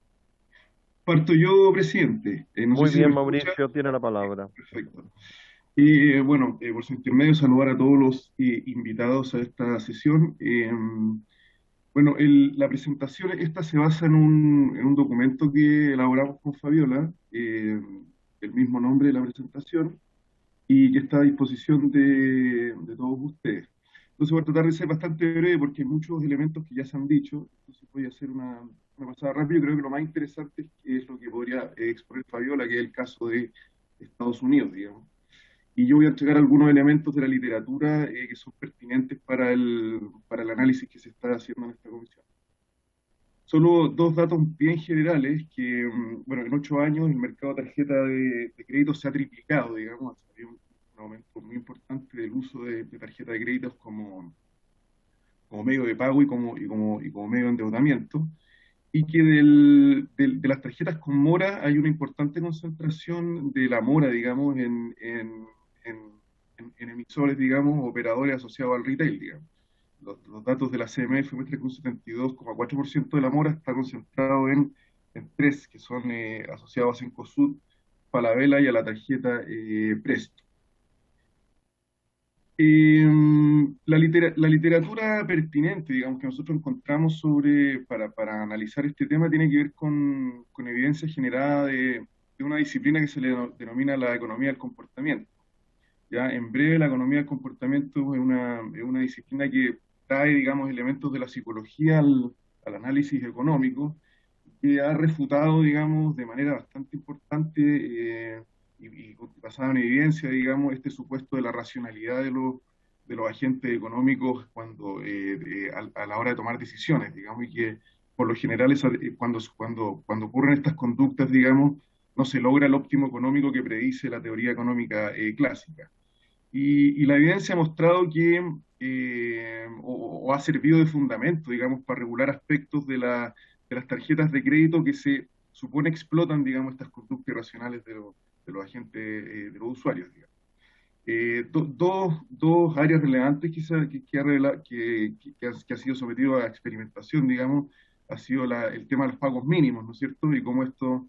Parto yo, presidente. No Muy sé si bien, me Mauricio, escucha. tiene la palabra. Perfecto. Y bueno, por su intermedio, saludar a todos los invitados a esta sesión. Bueno, la presentación esta se basa en un documento que elaboramos con Fabiola, el mismo nombre de la presentación, y que está a disposición de todos ustedes. Entonces voy a tratar de ser bastante breve porque hay muchos elementos que ya se han dicho, entonces voy a hacer una pasada rápida. Creo que lo más interesante es lo que podría exponer Fabiola, que es el caso de Estados Unidos, digamos. Y yo voy a entregar algunos elementos de la literatura que son pertinentes para el análisis que se está haciendo en esta comisión. Solo dos datos bien generales, que bueno, en 8 años el mercado de tarjeta de crédito se ha triplicado, digamos, ha habido un aumento muy importante del uso de tarjeta de créditos como medio de pago y como medio de endeudamiento, y que de las tarjetas con mora hay una importante concentración de la mora, digamos, en emisores, digamos, operadores asociados al retail, digamos. Los datos de la CMF muestran que un 72,4% de la mora está concentrado en tres, que son asociados a Cencosud, Falabella y a la tarjeta Presto. La literatura pertinente, digamos, que nosotros encontramos para analizar este tema tiene que ver con evidencia generada de una disciplina que se le denomina la economía del comportamiento. Ya, en breve, la economía del comportamiento es una disciplina que trae, digamos, elementos de la psicología al análisis económico, que ha refutado, digamos, de manera bastante importante y basada en evidencia, digamos, este supuesto de la racionalidad de los agentes económicos a la hora de tomar decisiones, digamos, y que por lo general cuando ocurren estas conductas, digamos, no se logra el óptimo económico que predice la teoría económica clásica. Y la evidencia ha mostrado que, o ha servido de fundamento, digamos, para regular aspectos de las tarjetas de crédito que se supone explotan, digamos, estas conductas irracionales de los agentes, de los usuarios, digamos. Dos áreas relevantes que ha sido sometido a experimentación, digamos, ha sido el tema de los pagos mínimos, ¿no es cierto? Y cómo esto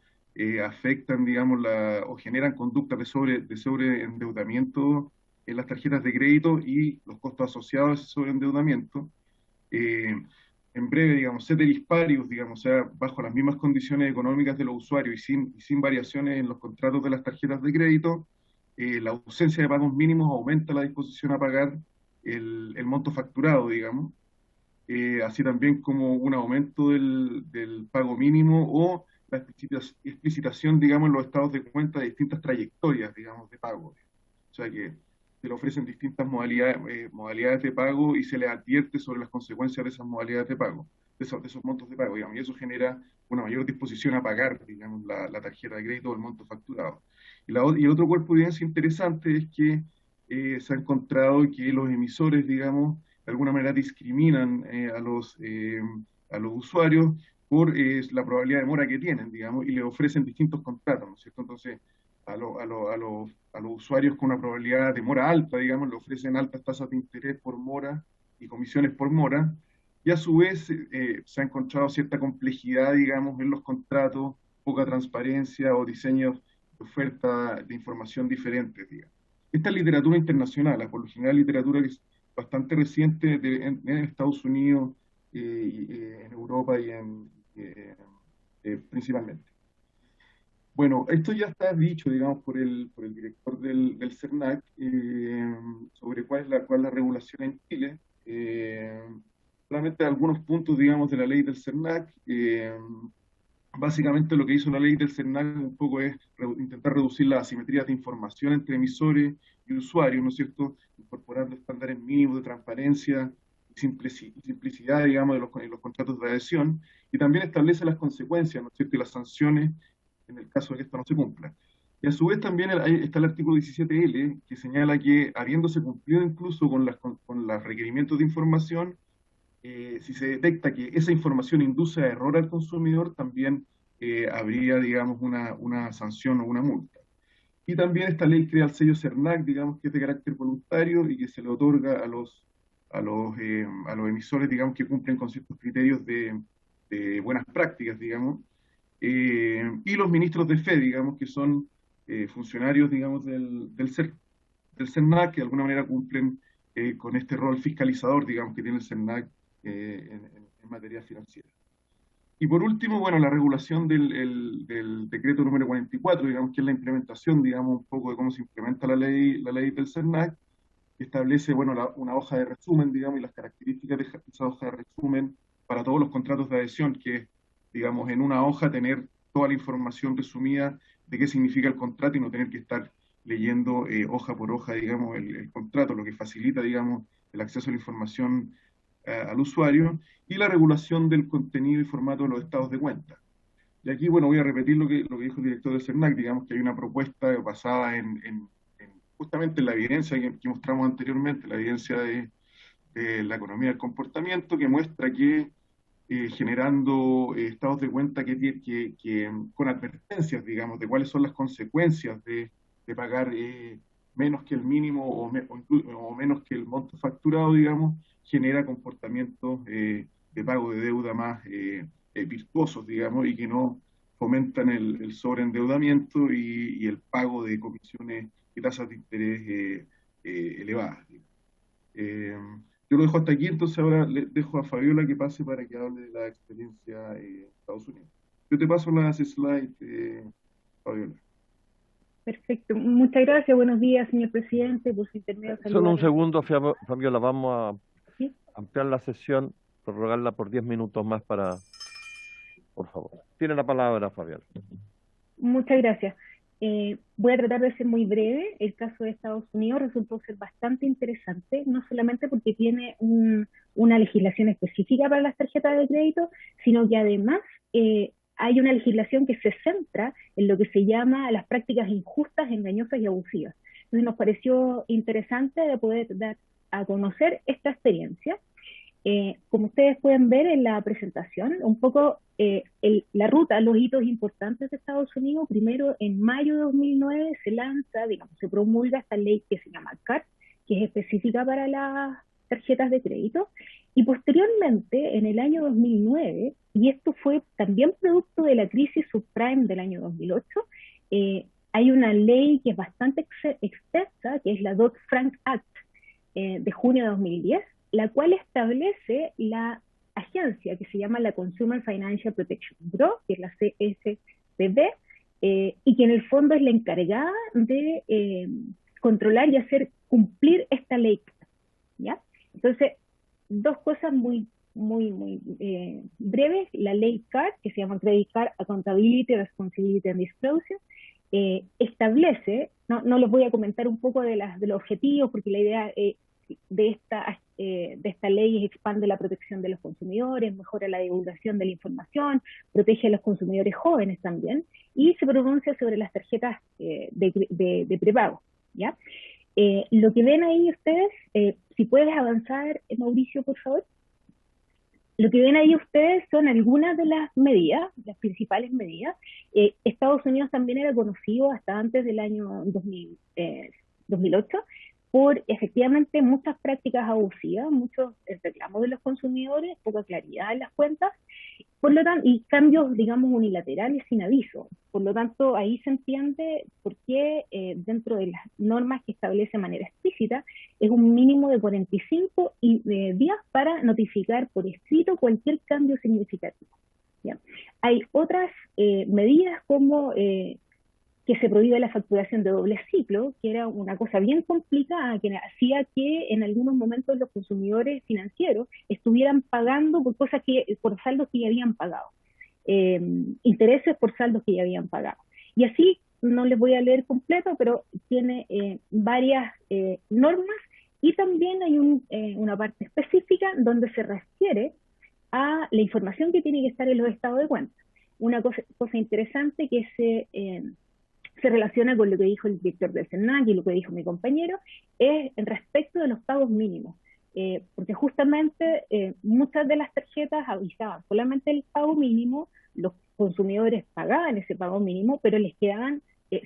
afectan, digamos, o generan conductas de sobreendeudamiento en las tarjetas de crédito y los costos asociados a ese sobreendeudamiento. En breve, digamos, ceteris paribus, digamos, o sea, bajo las mismas condiciones económicas de los usuarios y sin variaciones en los contratos de las tarjetas de crédito, la ausencia de pagos mínimos aumenta la disposición a pagar el monto facturado, digamos, así también como un aumento del pago mínimo o la explicitación, digamos, en los estados de cuenta de distintas trayectorias, digamos, de pago. O sea que se le ofrecen distintas modalidades de pago y se le advierte sobre las consecuencias de esas modalidades de pago, de esos montos de pago, digamos, y eso genera una mayor disposición a pagar, digamos, la tarjeta de crédito o el monto facturado. Y el otro cuerpo de evidencia interesante es que se ha encontrado que los emisores, digamos, de alguna manera discriminan a los usuarios por la probabilidad de mora que tienen, digamos, y le ofrecen distintos contratos, ¿no es cierto? Entonces, a los usuarios con una probabilidad de mora alta, digamos, le ofrecen altas tasas de interés por mora y comisiones por mora, y a su vez se ha encontrado cierta complejidad, digamos, en los contratos, poca transparencia o diseños de oferta de información diferentes, digamos. Esta es literatura internacional, por lo general literatura que es bastante reciente en Estados Unidos, en Europa y principalmente. Bueno, esto ya está dicho, digamos, por el director del CERNAC sobre cuál es la regulación en Chile. Solamente algunos puntos, digamos, de la ley del CERNAC. Básicamente lo que hizo la ley del CERNAC un poco es intentar reducir las asimetrías de información entre emisores y usuarios, ¿no es cierto? Incorporando estándares mínimos de transparencia y simplicidad, digamos, en los contratos de adhesión, y también establece las consecuencias, ¿no es cierto?, y las sanciones en el caso de que esto no se cumpla. Y a su vez también está el artículo 17L, que señala que, habiéndose cumplido incluso con los requerimientos de información, si se detecta que esa información induce a error al consumidor, también habría, digamos, una sanción o una multa. Y también esta ley crea el sello CERNAC, digamos, que es de carácter voluntario y que se le otorga a los emisores, digamos, que cumplen con ciertos criterios de buenas prácticas, digamos. Y los ministros de fe, digamos, que son funcionarios, digamos, del CERNAC, que de alguna manera cumplen con este rol fiscalizador, digamos, que tiene el CERNAC en materia financiera. Y por último, bueno, la regulación del decreto número 44, digamos, que es la implementación, digamos, un poco de cómo se implementa la ley del CERNAC, que establece, bueno, una hoja de resumen, digamos, y las características de esa hoja de resumen para todos los contratos de adhesión, que es, digamos, en una hoja tener toda la información resumida de qué significa el contrato y no tener que estar leyendo hoja por hoja, digamos, el contrato, lo que facilita, digamos, el acceso a la información al usuario, y la regulación del contenido y formato de los estados de cuenta. Y aquí, bueno, voy a repetir lo que dijo el director del CERNAC, digamos que hay una propuesta basada justamente en la evidencia que mostramos anteriormente, la evidencia de la economía del comportamiento, que muestra que generando estados de cuenta que con advertencias, digamos, de cuáles son las consecuencias de pagar menos que el mínimo o menos que el monto facturado, digamos, genera comportamientos de pago de deuda más virtuosos, digamos, y que no fomentan el sobreendeudamiento y el pago de comisiones y tasas de interés elevadas. Yo lo dejo hasta aquí, entonces ahora le dejo a Fabiola que pase para que hable de la experiencia en Estados Unidos. Yo te paso las slides, Fabiola. Perfecto. Muchas gracias. Buenos días, señor presidente. Por su intermedio, solo un segundo, Fabiola. Vamos a ¿Sí? ampliar la sesión, prorrogarla por 10 minutos más por favor. Tiene la palabra, Fabiola. Muchas gracias. Voy a tratar de ser muy breve. El caso de Estados Unidos resultó ser bastante interesante, no solamente porque tiene una legislación específica para las tarjetas de crédito, sino que además hay una legislación que se centra en lo que se llama las prácticas injustas, engañosas y abusivas. Entonces nos pareció interesante de poder dar a conocer esta experiencia. Como ustedes pueden ver en la presentación, un poco la ruta, los hitos importantes de Estados Unidos. Primero, en mayo de 2009 se lanza, digamos, se promulga esta ley que se llama CARD, que es específica para las tarjetas de crédito, y posteriormente, en el año 2009, y esto fue también producto de la crisis subprime del año 2008, hay una ley que es bastante extensa, que es la Dodd-Frank Act de junio de 2010, la cual establece la agencia que se llama la Consumer Financial Protection Bureau, que es la CFPB, y que en el fondo es la encargada de controlar y hacer cumplir esta ley, ¿ya? Entonces, dos cosas muy breves. La ley CARD, que se llama Credit Card Accountability, Responsibility and Disclosure, establece, no les voy a comentar un poco de los objetivos, porque la idea de esta ley expande la protección de los consumidores, mejora la divulgación de la información, protege a los consumidores jóvenes también, y se pronuncia sobre las tarjetas de prepago, ¿ya? Lo que ven ahí ustedes, si puedes avanzar, Mauricio, por favor. Lo que ven ahí ustedes son algunas de las medidas, las principales medidas, Estados Unidos también era conocido hasta antes del año 2008 por efectivamente muchas prácticas abusivas, muchos reclamos de los consumidores, poca claridad en las cuentas, por lo tanto, y cambios, digamos, unilaterales sin aviso. Por lo tanto, ahí se entiende por qué dentro de las normas que establece de manera explícita, es un mínimo de 45 días para notificar por escrito cualquier cambio significativo. ¿Ya? Hay otras medidas como que se prohíbe la facturación de doble ciclo, que era una cosa bien complicada, que hacía que en algunos momentos los consumidores financieros estuvieran pagando por cosas por saldos que ya habían pagado, intereses por saldos que ya habían pagado. Y así, no les voy a leer completo, pero tiene varias normas, y también hay una parte específica donde se refiere a la información que tiene que estar en los estados de cuenta. Una cosa interesante que se relaciona con lo que dijo el director del SENAC y lo que dijo mi compañero, es respecto de los pagos mínimos. Porque justamente muchas de las tarjetas avisaban solamente el pago mínimo, los consumidores pagaban ese pago mínimo, pero les quedaban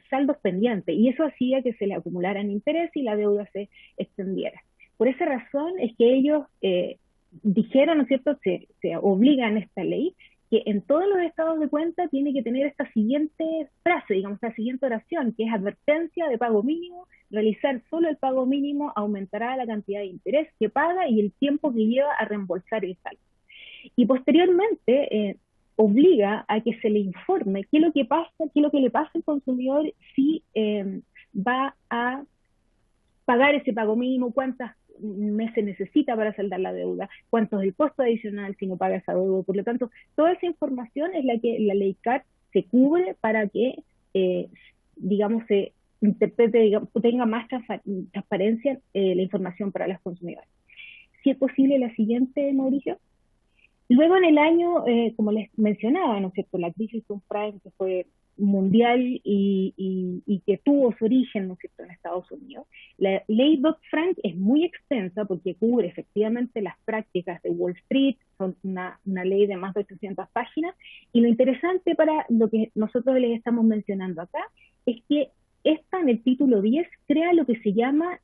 saldos pendientes, y eso hacía que se le acumularan interés y la deuda se extendiera. Por esa razón es que ellos dijeron, ¿no es cierto?, se obligan esta ley, que en todos los estados de cuenta tiene que tener esta siguiente frase, digamos, esta siguiente oración, que es advertencia de pago mínimo, realizar solo el pago mínimo aumentará la cantidad de interés que paga y el tiempo que lleva a reembolsar el saldo. Y posteriormente obliga a que se le informe qué es lo que pasa, qué es lo que le pasa al consumidor si va a pagar ese pago mínimo, cuántas meses necesita para saldar la deuda, cuánto es el costo adicional si no paga esa deuda. Por lo tanto, toda esa información es la que la ley CAT se cubre para que, digamos, se interprete, digamos, tenga más transparencia la información para los consumidores. Si es posible, la siguiente, Mauricio. Luego en el año, como les mencionaba, ¿no es cierto?, la crisis subprime que fue mundial y que tuvo su origen, ¿no es cierto?, en Estados Unidos. La ley Dodd-Frank es muy extensa porque cubre efectivamente las prácticas de Wall Street, son una ley de más de 800 páginas, y lo interesante para lo que nosotros les estamos mencionando acá es que esta, en el título 10, crea lo que se llama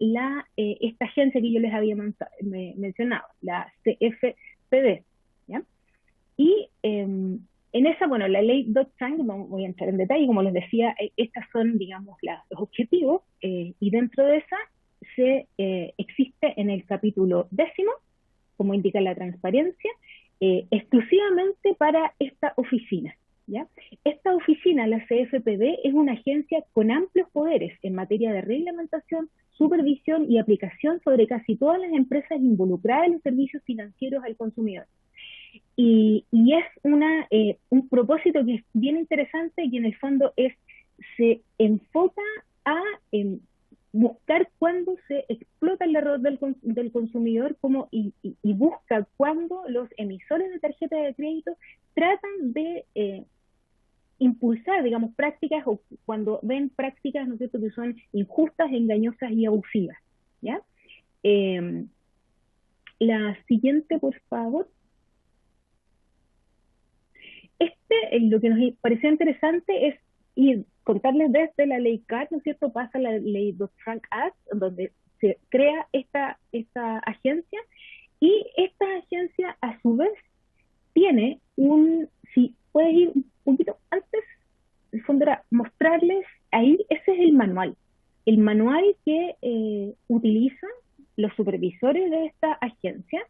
esta agencia que yo les había mencionado, la CFPB, ¿ya? Y en esa, bueno, la ley Dodd-Frank, no voy a entrar en detalle, como les decía, estas son, digamos, los objetivos, y dentro de esa existe en el capítulo 10, como indica la transparencia, exclusivamente para esta oficina, ¿ya? Esta oficina, la CFPB, es una agencia con amplios poderes en materia de reglamentación, supervisión y aplicación sobre casi todas las empresas involucradas en los servicios financieros al consumidor. Y es un propósito que es bien interesante, y en el fondo se enfoca a buscar cuándo se explota el error del consumidor, y busca cuándo los emisores de tarjeta de crédito tratan de impulsar, digamos, prácticas, o cuando ven prácticas, ¿no es cierto?, que son injustas, engañosas y abusivas, ¿ya? La siguiente, por favor. Lo que nos pareció interesante es contarles desde la ley CAT, ¿no es cierto?, pasa la ley Dodd-Frank Act, donde se crea esta agencia, y esta agencia a su vez tiene si puedes ir un poquito antes, en el fondo era mostrarles, ahí ese es el manual que utilizan los supervisores de esta agencia.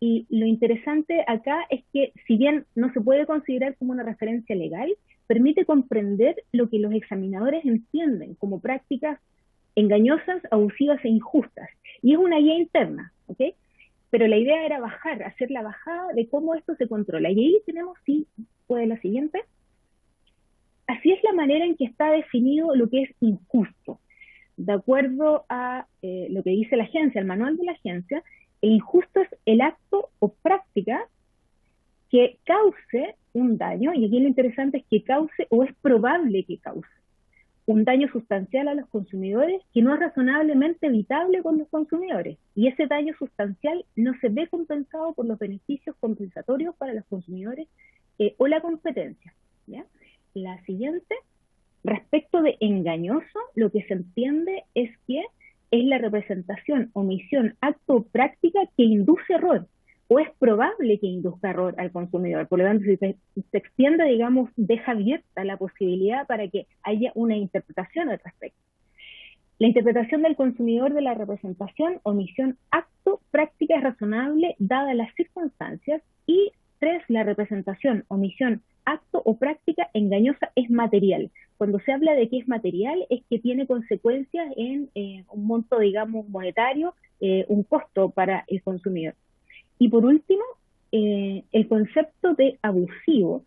Y lo interesante acá es que, si bien no se puede considerar como una referencia legal, permite comprender lo que los examinadores entienden como prácticas engañosas, abusivas e injustas. Y es una guía interna, ¿ok? Pero la idea era hacer la bajada de cómo esto se controla. Y ahí tenemos, si puede la siguiente. Así es la manera en que está definido lo que es injusto. De acuerdo a lo que dice la agencia, el manual de la agencia, el injusto es el acto o práctica que cause un daño, y aquí lo interesante es que cause, o es probable que cause, un daño sustancial a los consumidores que no es razonablemente evitable con los consumidores, y ese daño sustancial no se ve compensado por los beneficios compensatorios para los consumidores o la competencia, ¿ya? la siguiente. Respecto de engañoso, lo que se entiende es que es la representación, omisión, acto o práctica que induce error, o es probable que induzca error al consumidor. Por lo tanto, si se extiende, digamos, deja abierta la posibilidad para que haya una interpretación al respecto. La interpretación del consumidor de la representación, omisión, acto, práctica es razonable dadas las circunstancias. Y 3, la representación, omisión, acto o práctica engañosa es material. Cuando se habla de que es material, es que tiene consecuencias en un monto, digamos, monetario, un costo para el consumidor. Y por último, el concepto de abusivo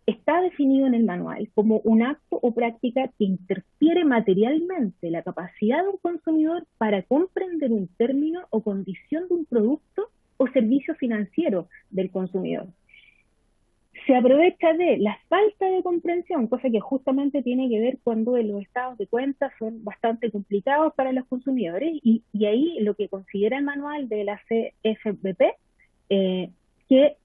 está definido en el manual como un acto o práctica que interfiere materialmente la capacidad de un consumidor para comprender un término o condición de un producto o servicio financiero del consumidor. Se aprovecha de la falta de comprensión, cosa que justamente tiene que ver cuando los estados de cuenta son bastante complicados para los consumidores, y ahí lo que considera el manual de la CFPB, que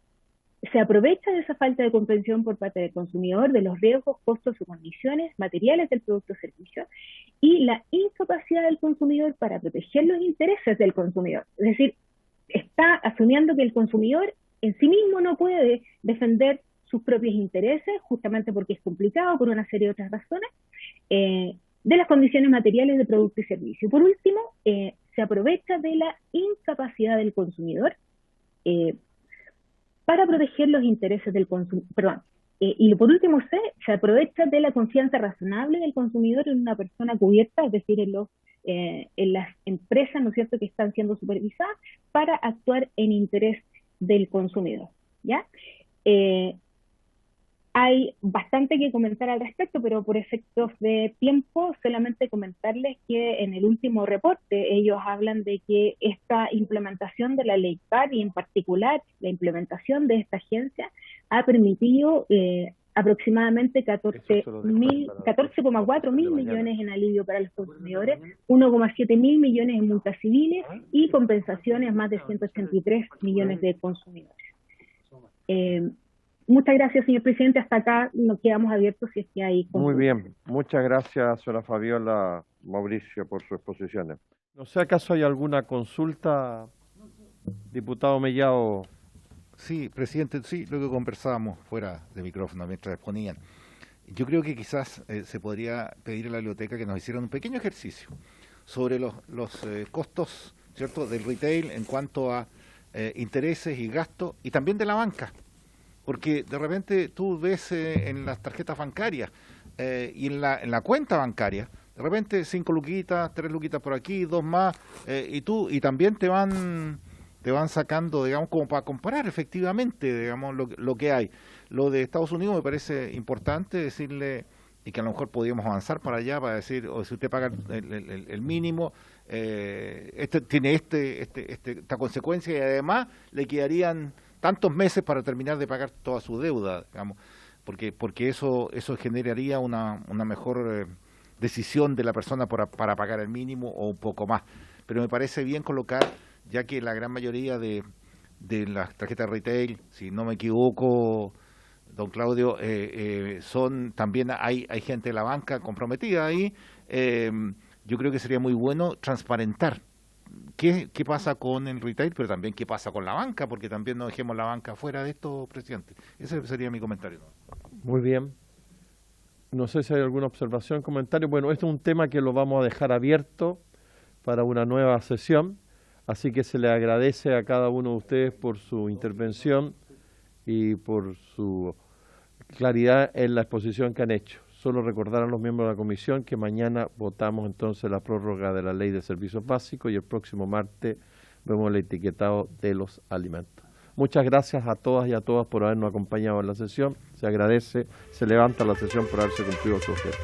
se aprovecha de esa falta de comprensión por parte del consumidor de los riesgos, costos o condiciones materiales del producto o servicio, y la incapacidad del consumidor para proteger los intereses del consumidor. Es decir, está asumiendo que el consumidor en sí mismo no puede defender sus propios intereses, justamente porque es complicado por una serie de otras razones, de las condiciones materiales de producto y servicio. Por último, se aprovecha de la incapacidad del consumidor para proteger los intereses del consumidor, y por último, se aprovecha de la confianza razonable del consumidor en una persona cubierta, es decir, en las empresas, ¿no es cierto?, que están siendo supervisadas para actuar en interés del consumidor, ¿ya? Hay bastante que comentar al respecto, pero por efectos de tiempo, solamente comentarles que en el último reporte ellos hablan de que esta implementación de la ley CAR, y en particular la implementación de esta agencia, ha permitido aproximadamente 14,4 mil millones en alivio para los consumidores, 1,7 mil millones en multas civiles y compensaciones a más de 183 millones de consumidores. Muchas gracias, señor presidente. Hasta acá nos quedamos abiertos si es que hay consultas. Muy bien. Muchas gracias, señora Fabiola, Mauricio, por sus exposiciones. No sé, ¿acaso hay alguna consulta, diputado Mellado? Sí, presidente, sí, lo que conversábamos fuera de micrófono mientras exponían. Yo creo que quizás se podría pedir a la biblioteca que nos hicieran un pequeño ejercicio sobre los costos, ¿cierto?, del retail en cuanto a intereses y gastos, y también de la banca. Porque de repente tú ves en las tarjetas bancarias y en la cuenta bancaria, de repente 5 luquitas, 3 luquitas por aquí, 2 más, y también te van sacando, digamos, como para comparar efectivamente, digamos, lo que hay. Lo de Estados Unidos me parece importante decirle, y que a lo mejor podríamos avanzar para allá, para decir, o si usted paga el mínimo, tiene esta consecuencia, y además le quedarían tantos meses para terminar de pagar toda su deuda, digamos, porque eso generaría una mejor decisión de la persona para pagar el mínimo o un poco más. Pero me parece bien colocar, ya que la gran mayoría de las tarjetas retail, si no me equivoco, don Claudio, también hay gente de la banca comprometida ahí. Yo creo que sería muy bueno transparentar qué pasa con el retail, pero también qué pasa con la banca, porque también no dejemos la banca fuera de esto, presidente. Ese sería mi comentario. Muy bien. No sé si hay alguna observación, comentario. Bueno, este es un tema que lo vamos a dejar abierto para una nueva sesión, así que se le agradece a cada uno de ustedes por su intervención y por su claridad en la exposición que han hecho. Solo recordar a los miembros de la comisión que mañana votamos entonces la prórroga de la Ley de Servicios Básicos y el próximo martes vemos el etiquetado de los alimentos. Muchas gracias a todas y a todas por habernos acompañado en la sesión. Se agradece, se levanta la sesión por haberse cumplido su objetivo.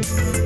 Thank you.